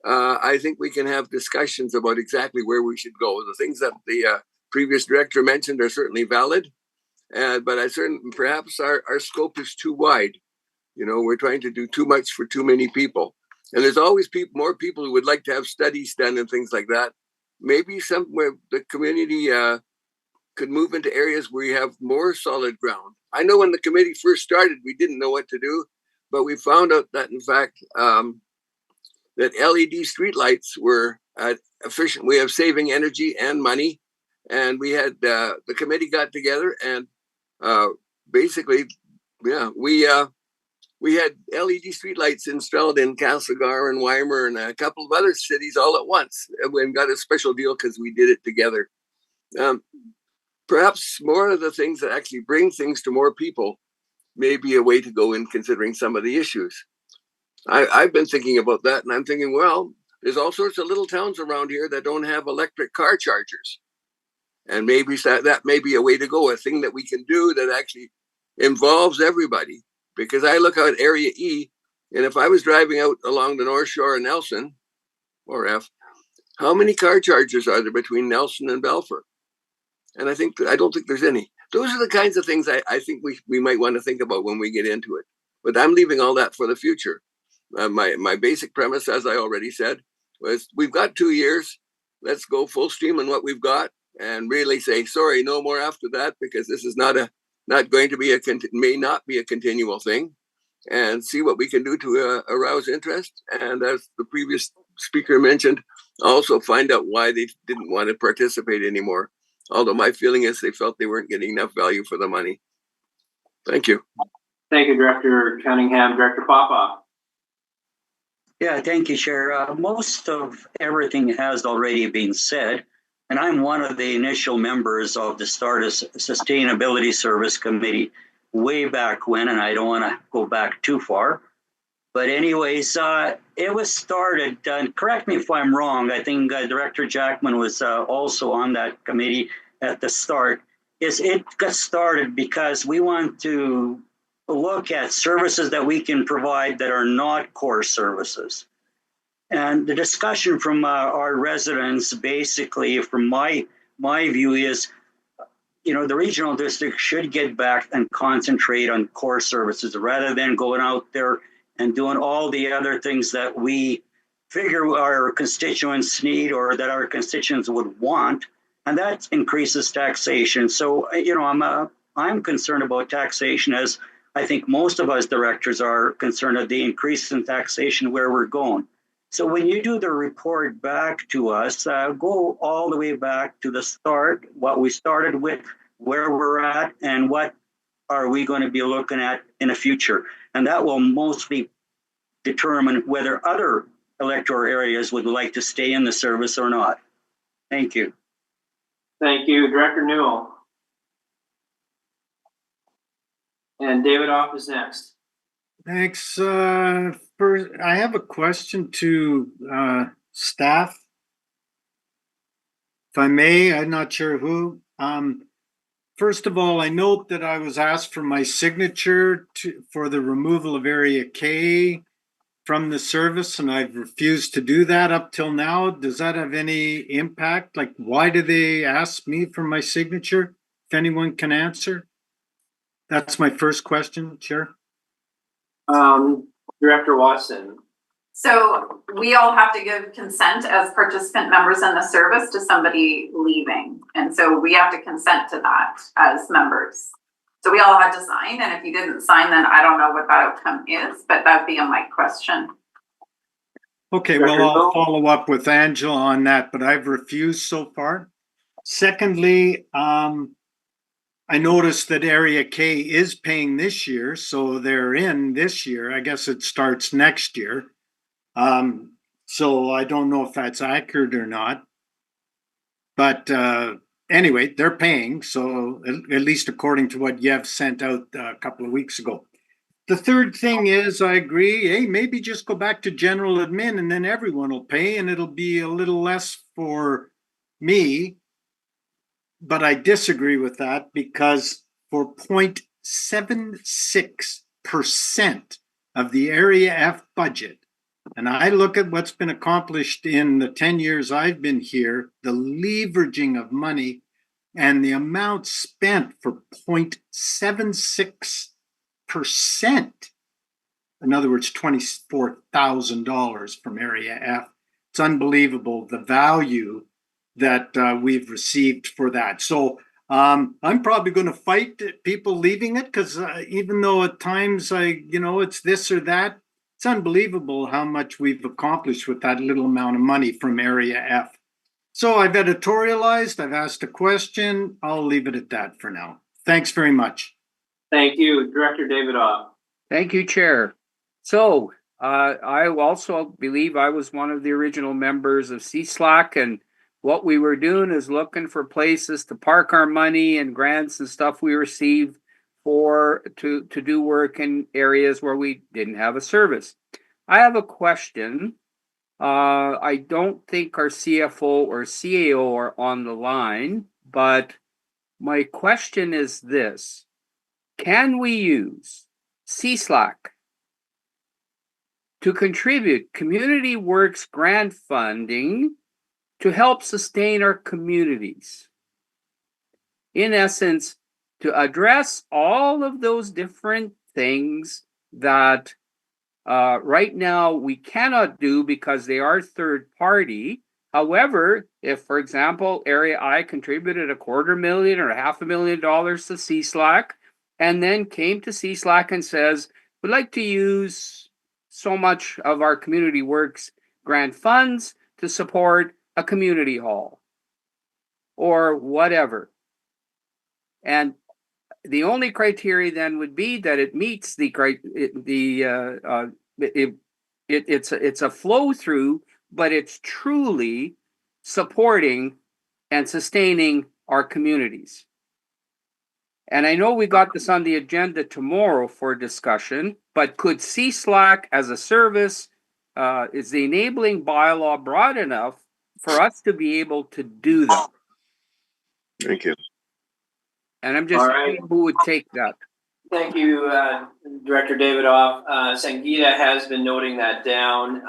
I think we can have discussions about exactly where we should go. The things that the previous director mentioned are certainly valid, but perhaps our scope is too wide. You know, we're trying to do too much for too many people. And there's always more people who would like to have studies done and things like that. Maybe somewhere the community could move into areas where you have more solid ground. I know when the committee first started, we didn't know what to do, but we found out that in fact, that LED streetlights were an efficient way of saving energy and money. And we had, the committee got together and basically, yeah, we had LED streetlights installed in Castlegar and Weimar and a couple of other cities all at once, and got a special deal because we did it together. Perhaps more of the things that actually bring things to more people may be a way to go in considering some of the issues. I've been thinking about that, and I'm thinking, well, there's all sorts of little towns around here that don't have electric car chargers. And maybe that may be a way to go, a thing that we can do that actually involves everybody. Because I look out Area E, and if I was driving out along the North Shore of Nelson, or F, how many car chargers are there between Nelson and Belfort? And I don't think there's any. Those are the kinds of things I think we might want to think about when we get into it. But I'm leaving all that for the future. My basic premise, as I already said, was we've got 2 years. Let's go full steam on what we've got and really say, sorry, no more after that, because this is not going to be may not be a continual thing, and see what we can do to arouse interest. And as the previous speaker mentioned, also find out why they didn't want to participate anymore. Although my feeling is they felt they weren't getting enough value for the money. Thank you. Thank you, Director Cunningham. Director Popoff. Yeah, thank you, Chair. Most of everything has already been said, and I'm one of the initial members of the Stardust Sustainability Service Committee way back when, and I don't want to go back too far. But anyways, it was started, correct me if I'm wrong, I think Director Jackman was also on that committee at the start. It got started because we want to look at services that we can provide that are not core services. And the discussion from our residents, basically from my view is, you know, the regional district should get back and concentrate on core services rather than going out there and doing all the other things that we figure our constituents need or that our constituents would want, and that increases taxation. So, you know, I'm concerned about taxation, as I think most of us directors are concerned of the increase in taxation where we're going. So when you do the report back to us, go all the way back to the start, what we started with, where we're at, and what are we going to be looking at in the future. And that will mostly determine whether other electoral areas would like to stay in the service or not. Thank you. Thank you, Director Newell. And David Off is next. Thanks. First, I have a question to staff. If I may, I'm not sure who. first of all, I note that I was asked for my signature for the removal of Area K from the service, and I've refused to do that up till now. Does that have any impact? Like, why do they ask me for my signature? If anyone can answer? That's my first question, Chair. Director Watson. So we all have to give consent as participant members in the service to somebody leaving. And so we have to consent to that as members. So we all had to sign, and if you didn't sign, then I don't know what that outcome is, but that'd be my question. Okay, well, I'll follow up with Angela on that, but I've refused so far. Secondly, I noticed that Area K is paying this year, so they're in this year. I guess it starts next year. So I don't know if that's accurate or not. But anyway, they're paying, so at least according to what Yev sent out a couple of weeks ago. The third thing is, I agree, hey, maybe just go back to general admin and then everyone will pay and it'll be a little less for me. But I disagree with that because for 0.76% of the Area F budget, and I look at what's been accomplished in the 10 years I've been here, the leveraging of money and the amount spent for 0.76%. In other words, $24,000 from Area F. It's unbelievable the value that we've received for that. So I'm probably going to fight people leaving it because even though at times it's this or that, it's unbelievable how much we've accomplished with that little amount of money from Area F. So I've editorialized, I've asked a question. I'll leave it at that for now. Thanks very much. Thank you, Director Davidoff. Thank you, Chair. So I also believe I was one of the original members of CSLAC, and what we were doing is looking for places to park our money and grants and stuff we received to do work in areas where we didn't have a service. I have a question. I don't think our CFO or CAO are on the line, but my question is this. Can we use CSLAC to contribute community works grant funding to help sustain our communities? In essence, to address all of those different things that right now we cannot do because they are third party. However, if, for example, Area I contributed $250,000 or $500,000 to CSLAC and then came to CSLAC and says, we'd like to use so much of our community works grant funds to support a community hall or whatever. And the only criteria then would be that it meets it's a flow through, but it's truly supporting and sustaining our communities. And I know we got this on the agenda tomorrow for discussion, but could CSLAC as a service, is the enabling bylaw broad enough for us to be able to do that? Thank you. And I'm just saying who would take that. Thank you, Director Davidoff. Sangeeta has been noting that down.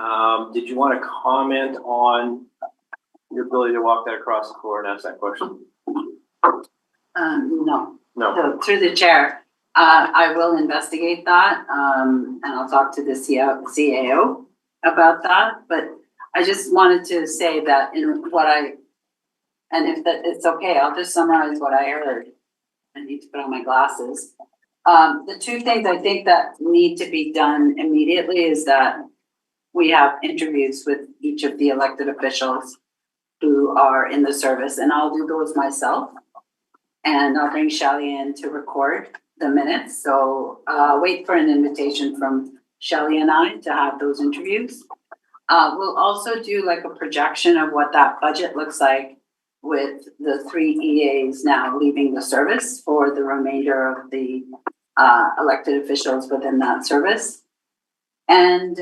Did you want to comment on your ability to walk that across the floor and ask that question? No. No. So through the chair, I will investigate that, and I'll talk to the CAO about that. But I just wanted to say that and if that it's okay, I'll just summarize what I heard. I need to put on my glasses. The two things I think that need to be done immediately is that we have interviews with each of the elected officials who are in the service, and I'll do those myself. And I'll bring Shelley in to record the minutes. So wait for an invitation from Shelley and I to have those interviews. We'll also do like a projection of what that budget looks like with the 3 EAs now leaving the service for the remainder of the elected officials within that service. And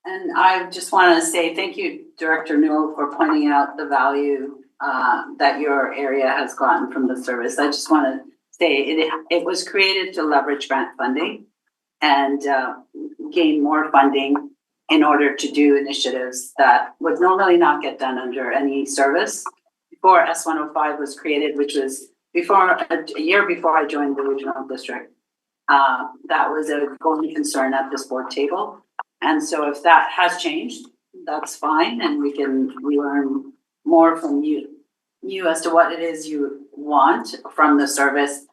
And I just want to say thank you, Director Newell, for pointing out the value that your area has gotten from the service. I just want to say it was created to leverage grant funding and gain more funding in order to do initiatives that would normally not get done under any service. Before S105 was created, which was a year before I joined the regional district, that was a going concern at this board table. And so if that has changed, that's fine, and we learn more from you as to what it is you want from the service.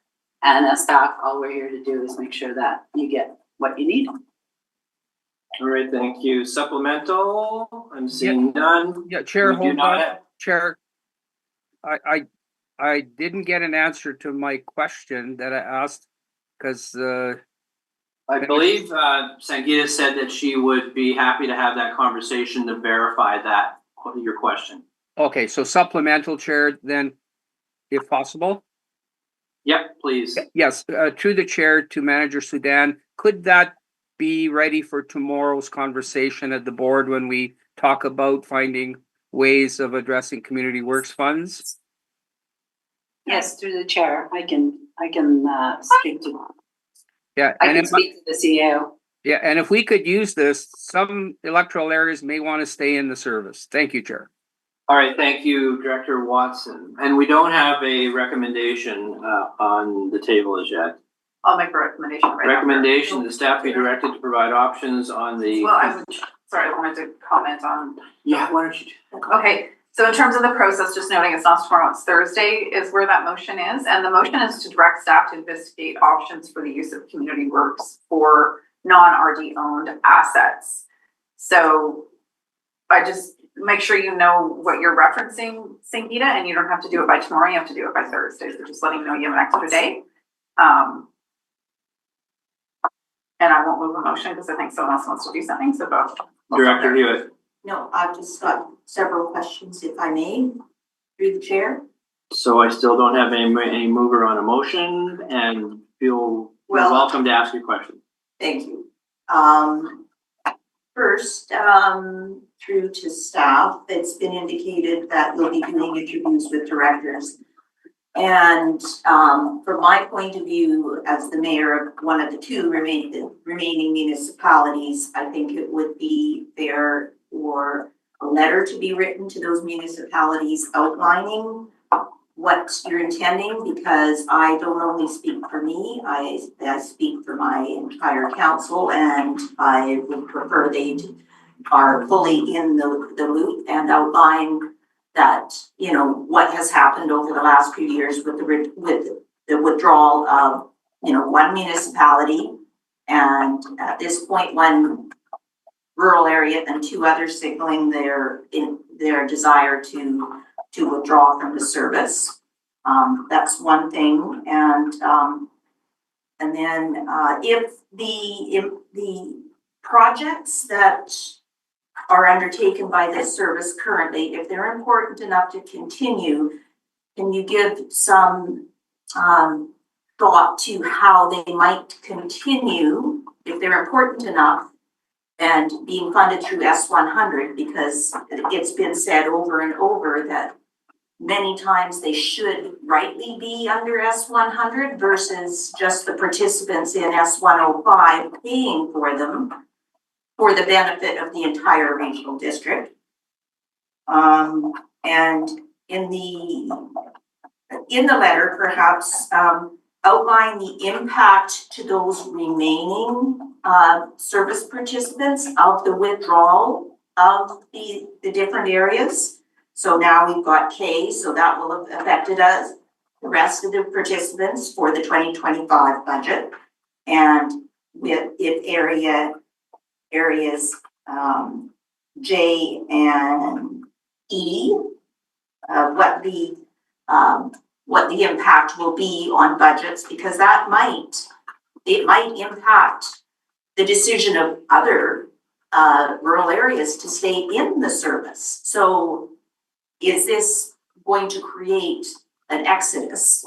And as staff, all we're here to do is make sure that you get what you need. All right, thank you. Supplemental, I'm seeing none. Yeah, Chair, We do hold not on. have- Chair, I didn't get an answer to my question that I asked because I believe Sangeeta said that she would be happy to have that conversation to verify that, your question. okay, so supplemental, Chair, then, if possible. Yep, please. Yes, through the chair to Manager Sudan, could that be ready for tomorrow's conversation at the board when we talk about finding ways of addressing community works funds? Yes, through the chair, I can speak to. Yeah, I can speak to the CEO. Yeah, and if we could use this, some electoral areas may want to stay in the service. Thank you, Chair. All right, thank you, Director Watson. And we don't have a recommendation on the table as yet. I'll make a recommendation right after. Recommendation, the staff be directed to provide options on the. Well, I wanted to comment on. Yeah, why don't you? Okay, so in terms of the process, just noting it's not tomorrow, it's Thursday is where that motion is. And the motion is to direct staff to investigate options for the use of community works for non-RD owned assets. So I just make sure you know what you're referencing, Sangeeta, and you don't have to do it by tomorrow, you have to do it by Thursday. So just letting you know you have an extra day. And I won't move a motion because I think someone else wants to do something, so go. Director Hewitt. No, I've just got several questions, if I may, through the chair. So I still don't have any mover on a motion and feel welcome to ask your question. Thank you. First, through to staff, it's been indicated that you'll be doing interviews with directors. And from my point of view, as the mayor of one of the two remaining municipalities, I think it would be fair for a letter to be written to those municipalities outlining what you're intending, because I don't only speak for me, I speak for my entire council, and I would prefer they are fully in the loop and outline that, you know, what has happened over the last few years with the withdrawal of, you know, one municipality, and at this point, one rural area and two others signaling their desire to withdraw from the service. That's one thing, and then if the projects that are undertaken by this service currently, if they're important enough to continue, can you give some thought to how they might continue if they're important enough and being funded through S100, because it's been said over and over that many times they should rightly be under S100 versus just the participants in S105 paying for them for the benefit of the entire regional district. And in the letter, perhaps outline the impact to those remaining service participants of the withdrawal of the different areas. So now we've got K, so that will have affected us, the rest of the participants for the 2025 budget. And with areas J and E, what the impact will be on budgets, because it might impact the decision of other rural areas to stay in the service. So is this going to create an exodus?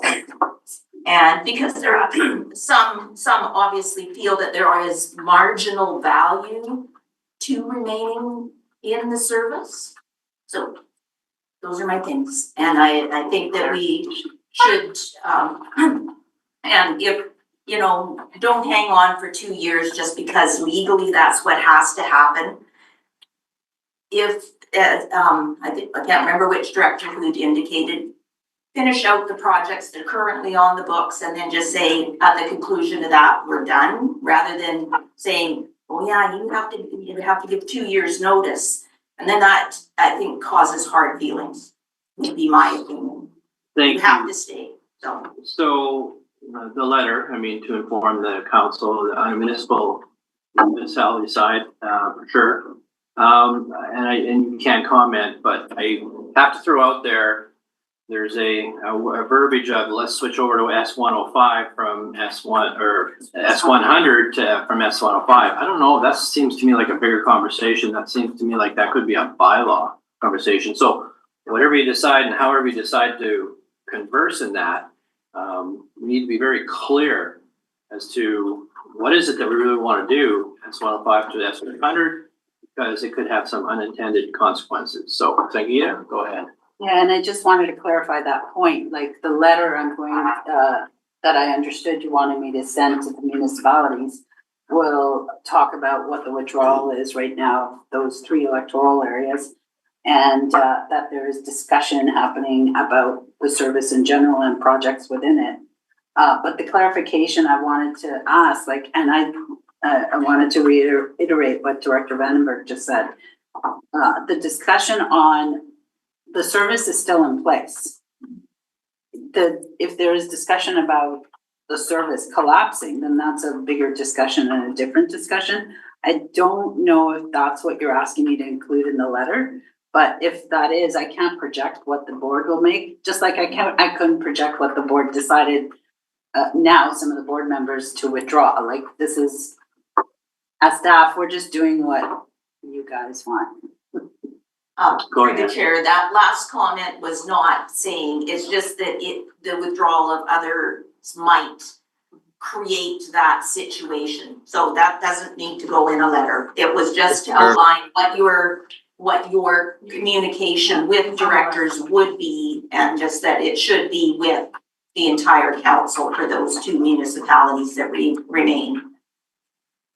And because there are some obviously feel that there is marginal value two remaining in the service. So those are my things. And I think that we should, and if, you know, don't hang on for 2 years just because legally that's what has to happen. If, I can't remember which director who had indicated, finish out the projects that are currently on the books and then just say at the conclusion of that, we're done, rather than saying, oh yeah, you have to give 2 years notice. And then that, I think, causes hard feelings, would be my opinion. Thank you. Have to stay, So the letter, I mean, to inform the council on the municipality side, for sure. And you can't comment, but I have to throw out there's a verbiage of let's switch over to S105 from S1 or S100 from S105. I don't know. That seems to me like a bigger conversation. That seems to me like that could be a bylaw conversation. So whatever you decide and however you decide to converse in that, we need to be very clear as to what is it that we really want to do S105 to S100, because it could have some unintended consequences. So, Sangeeta, go ahead. Yeah, and I just wanted to clarify that point, like the letter I'm going, that I understood you wanted me to send to the municipalities will talk about what the withdrawal is right now, those 3 electoral areas, and that there is discussion happening about the service in general and projects within it. But the clarification I wanted to ask, like, and I wanted to reiterate what Director Vandenberg just said, the discussion on the service is still in place. If there is discussion about the service collapsing, then that's a bigger discussion and a different discussion. I don't know if that's what you're asking me to include in the letter, but if that is, I can't project what the board will make, just like I couldn't project what the board decided now, some of the board members to withdraw. Like, this is, as staff, we're just doing what you guys want. Through the chair, that last comment was not saying, it's just that the withdrawal of others might create that situation. So that doesn't need to go in a letter. It was just to outline what your communication with directors would be, and just that it should be with the entire council for those 2 municipalities that remain.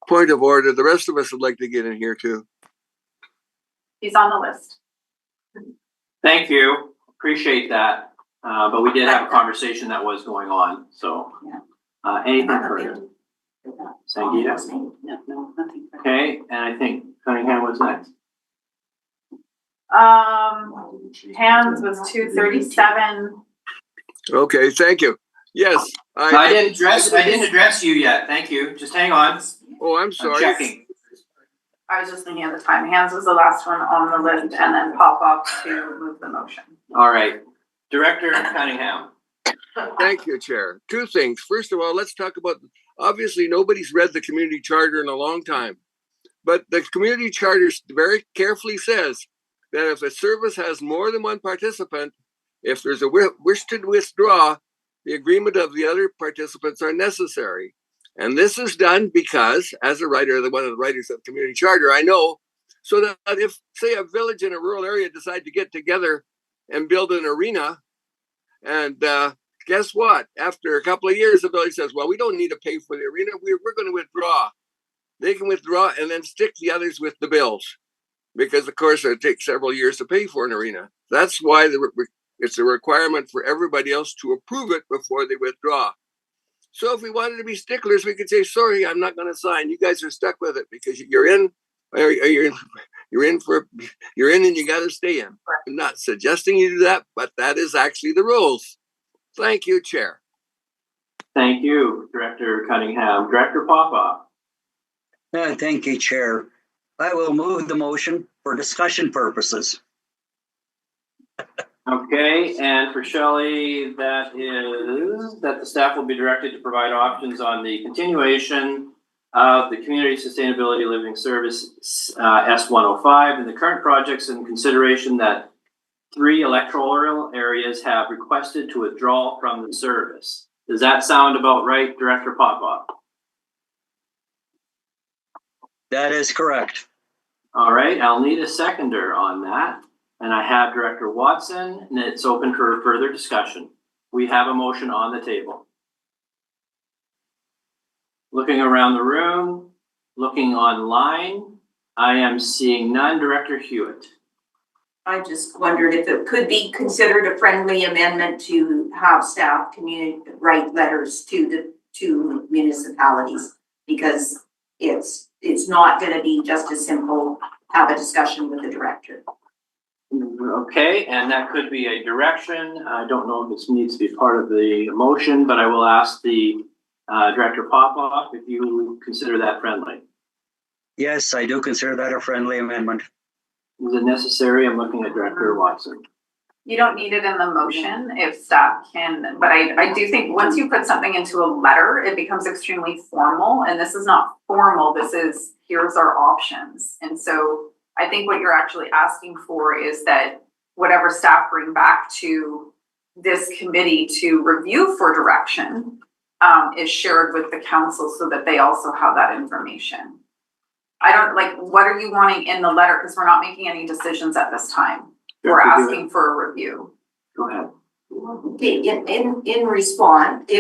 Point of order. The rest of us would like to get in here too. He's on the list. Thank you. Appreciate that. But we did have a conversation that was going on. So anything further? Sangeeta? No, nothing. Okay, and I think Cunningham was next. Hands was 237. Okay, thank you. Yes. I didn't address you yet. Thank you. Just hang on. Oh, I'm sorry. I'm checking. I was just thinking at the time, Hands was the last one on the list, and then pop off to move the motion. All right. Director Cunningham. Thank you, Chair. 2 things. First of all, let's talk about, obviously nobody's read the community charter in a long time, but the community charter very carefully says that if a service has more than 1 participant, if there's a wish to withdraw, the agreement of the other participants are necessary. And this is done because, as a writer, one of the writers of the community charter, I know, so that if, say, a village in a rural area decide to get together and build an arena, and guess what? After a couple of years, the village says, well, we don't need to pay for the arena. We're going to withdraw. They can withdraw and then stick the others with the bills, because, of course, it takes several years to pay for an arena. That's why it's a requirement for everybody else to approve it before they withdraw. So if we wanted to be sticklers, we could say, sorry, I'm not going to sign. You guys are stuck with it because you're in and you got to stay in. I'm not suggesting you do that, but that is actually the rules. Thank you, Chair. Thank you, Director Cunningham. Director Popoff. Thank you, Chair. I will move the motion for discussion purposes. Okay, and for Shelley, that is that the staff will be directed to provide options on the continuation of the Community Sustainability Living Service S105 and the current projects in consideration that 3 electoral areas have requested to withdraw from the service. Does that sound about right, Director Popoff? That is correct. All right, I'll need a seconder on that. And I have Director Watson, and it's open for further discussion. We have a motion on the table. Looking around the room, looking online, I am seeing none. Director Hewitt. I just wondered if it could be considered a friendly amendment to have staff write letters to municipalities, because it's not gonna be just as simple, have a discussion with the director. Okay, and that could be a direction. I don't know if this needs to be part of the motion, but I will ask the Director Popoff if you consider that friendly. Yes, I do consider that a friendly amendment. Is it necessary? I'm looking at Director Watson. You don't need it in the motion if staff can, but I do think once you put something into a letter, it becomes extremely formal, and this is not formal, this is, here's our options. And so I think what you're actually asking for is that whatever staff bring back to this committee to review for direction is shared with the council so that they also have that information. I don't, like, what are you wanting in the letter? Because we're not making any decisions at this time. We're asking for a review. Go ahead. Okay, in response,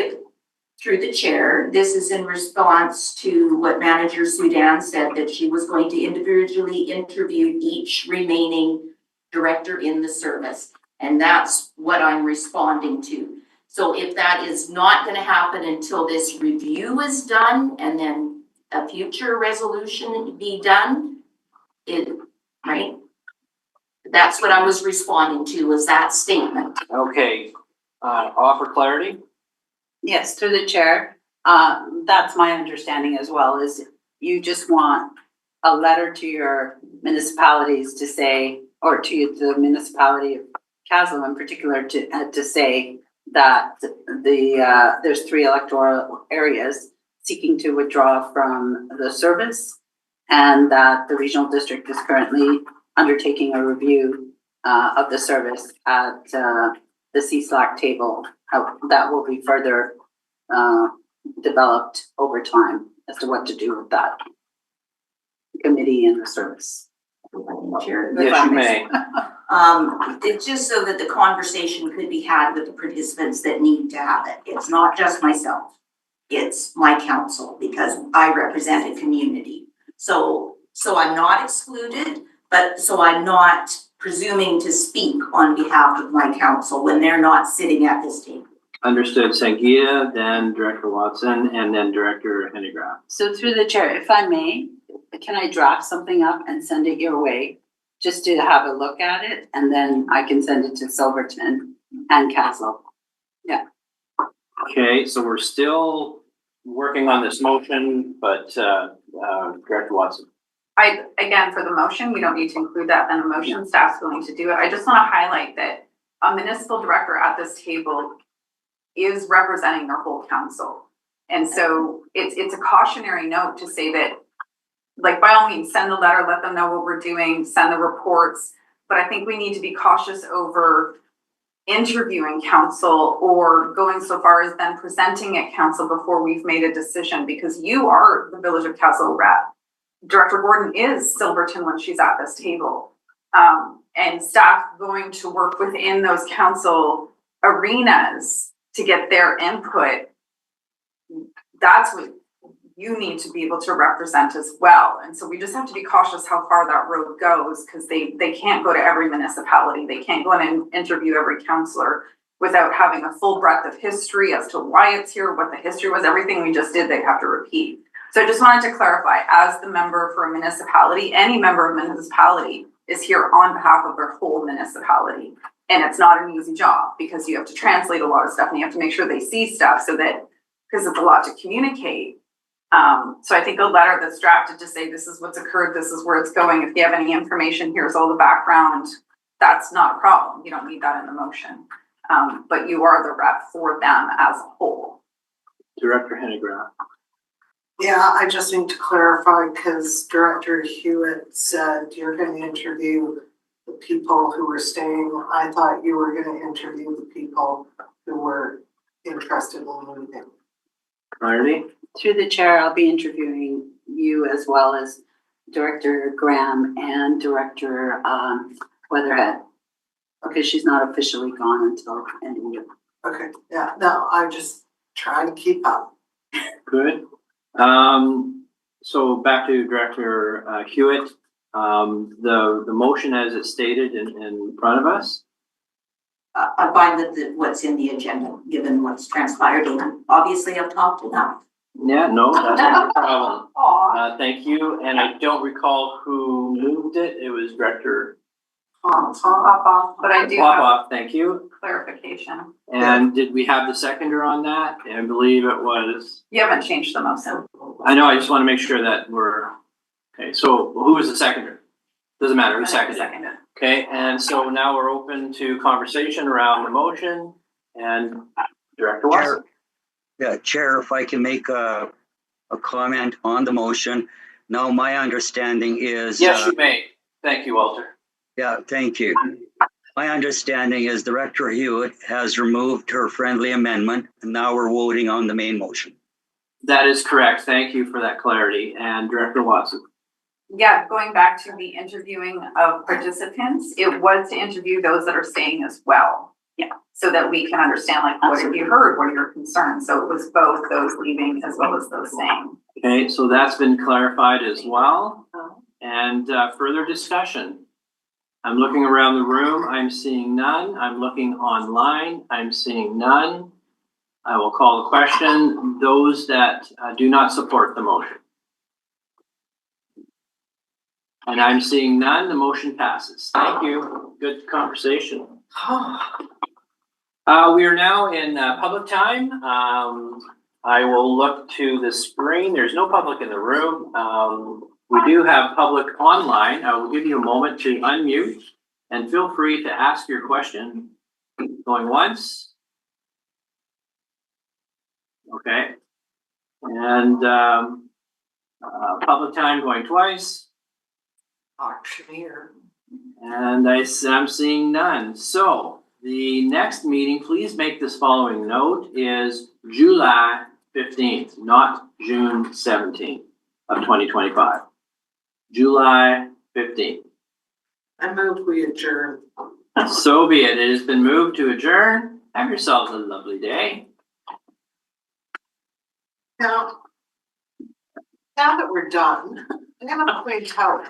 through the chair, this is in response to what Manager Sudan said, that she was going to individually interview each remaining director in the service. And that's what I'm responding to. So if that is not going to happen until this review is done and then a future resolution be done, right? That's what I was responding to, was that statement. Okay, offer clarity. Yes, through the chair. That's my understanding as well, is you just want a letter to your municipalities to say, or to the municipality of Castle in particular, to say that there's 3 electoral areas seeking to withdraw from the service, and that the regional district is currently undertaking a review of the service at the CSLAC table that will be further developed over time as to what to do with that committee and the service. Yes, you may. It's just so that the conversation could be had with the participants that need to have it. It's not just myself. It's my council, because I represent a community. So I'm not excluded, but so I'm not presuming to speak on behalf of my council when they're not sitting at this table. Understood. Sangeeta, then Director Watson, and then Director Hennegraff. So through the chair, if I may, can I draft something up and send it your way just to have a look at it, and then I can send it to Silverton and Castle. Yeah. Okay, so we're still working on this motion, but Director Watson. Again, for the motion, we don't need to include that in the motion. Staff's going to do it. I just want to highlight that a municipal director at this table is representing their whole council. And so it's a cautionary note to say that, like, by all means, send the letter, let them know what we're doing, send the reports. But I think we need to be cautious over interviewing council or going so far as then presenting at council before we've made a decision, because you are the Village of Castle rep. Director Gordon is Silverton when she's at this table. And staff going to work within those council arenas to get their input. That's what you need to be able to represent as well. And so we just have to be cautious how far that road goes, because they can't go to every municipality. They can't go and interview every councillor without having a full breadth of history as to why it's here, what the history was. Everything we just did, they'd have to repeat. So I just wanted to clarify, as the member for a municipality, any member of a municipality is here on behalf of their whole municipality. And it's not an easy job, because you have to translate a lot of stuff and you have to make sure they see stuff, so that, because it's a lot to communicate. So I think a letter that's drafted to say, this is what's occurred, this is where it's going. If you have any information, here's all the background. That's not a problem. You don't need that in the motion. But you are the rep for them as a whole. Director Hennegraff. Yeah, I just need to clarify, because Director Hewitt said you're going to interview the people who were staying. I thought you were going to interview the people who were interested in leaving. Clarity? Through the chair, I'll be interviewing you as well as Director Graham and Director Weatherhead. Okay, she's not officially gone until end of the year. Okay, yeah, no, I'm just trying to keep up. Good. So back to Director Hewitt. The motion as it's stated in front of us. I'm fine with what's in the agenda, given what's transpired, and obviously I've talked enough. Yeah, no, that's not a problem. Thank you, and I don't recall who moved it. It was Director Off, but I do have Popoff, thank you. clarification. And did we have the seconder on that? I believe it was. You haven't changed the motion. I know, I just want to make sure that we're, okay, so who was the seconder? Doesn't matter, who seconded. Okay, and so now we're open to conversation around the motion and Director Watson. Yeah, Chair, if I can make a comment on the motion. Now, my understanding is. Yes, you may. Thank you, Walter. Yeah, thank you. My understanding is Director Hewitt has removed her friendly amendment, and now we're voting on the main motion. That is correct. Thank you for that clarity. And Director Watson. Yeah, going back to the interviewing of participants, it was to interview those that are staying as well. Yeah, so that we can understand, like, what have you heard? What are your concerns? So it was both those leaving as well as those staying. Okay, so that's been clarified as well. And further discussion. I'm looking around the room. I'm seeing none. I'm looking online. I'm seeing none. I will call the question. Those that do not support the motion. And I'm seeing none. The motion passes. Thank you. Good conversation. We are now in public time. I will look to the screen. There's no public in the room. We do have public online. I will give you a moment to unmute and feel free to ask your question. Going once. Okay. And public time going twice. Auctioneer. And I'm seeing none. So the next meeting, please make this following note, is July 15th, not June 17th of 2025. July 15th. I moved we adjourn. So be it. It has been moved to adjourn. Have yourselves a lovely day. Now that we're done, I'm gonna point out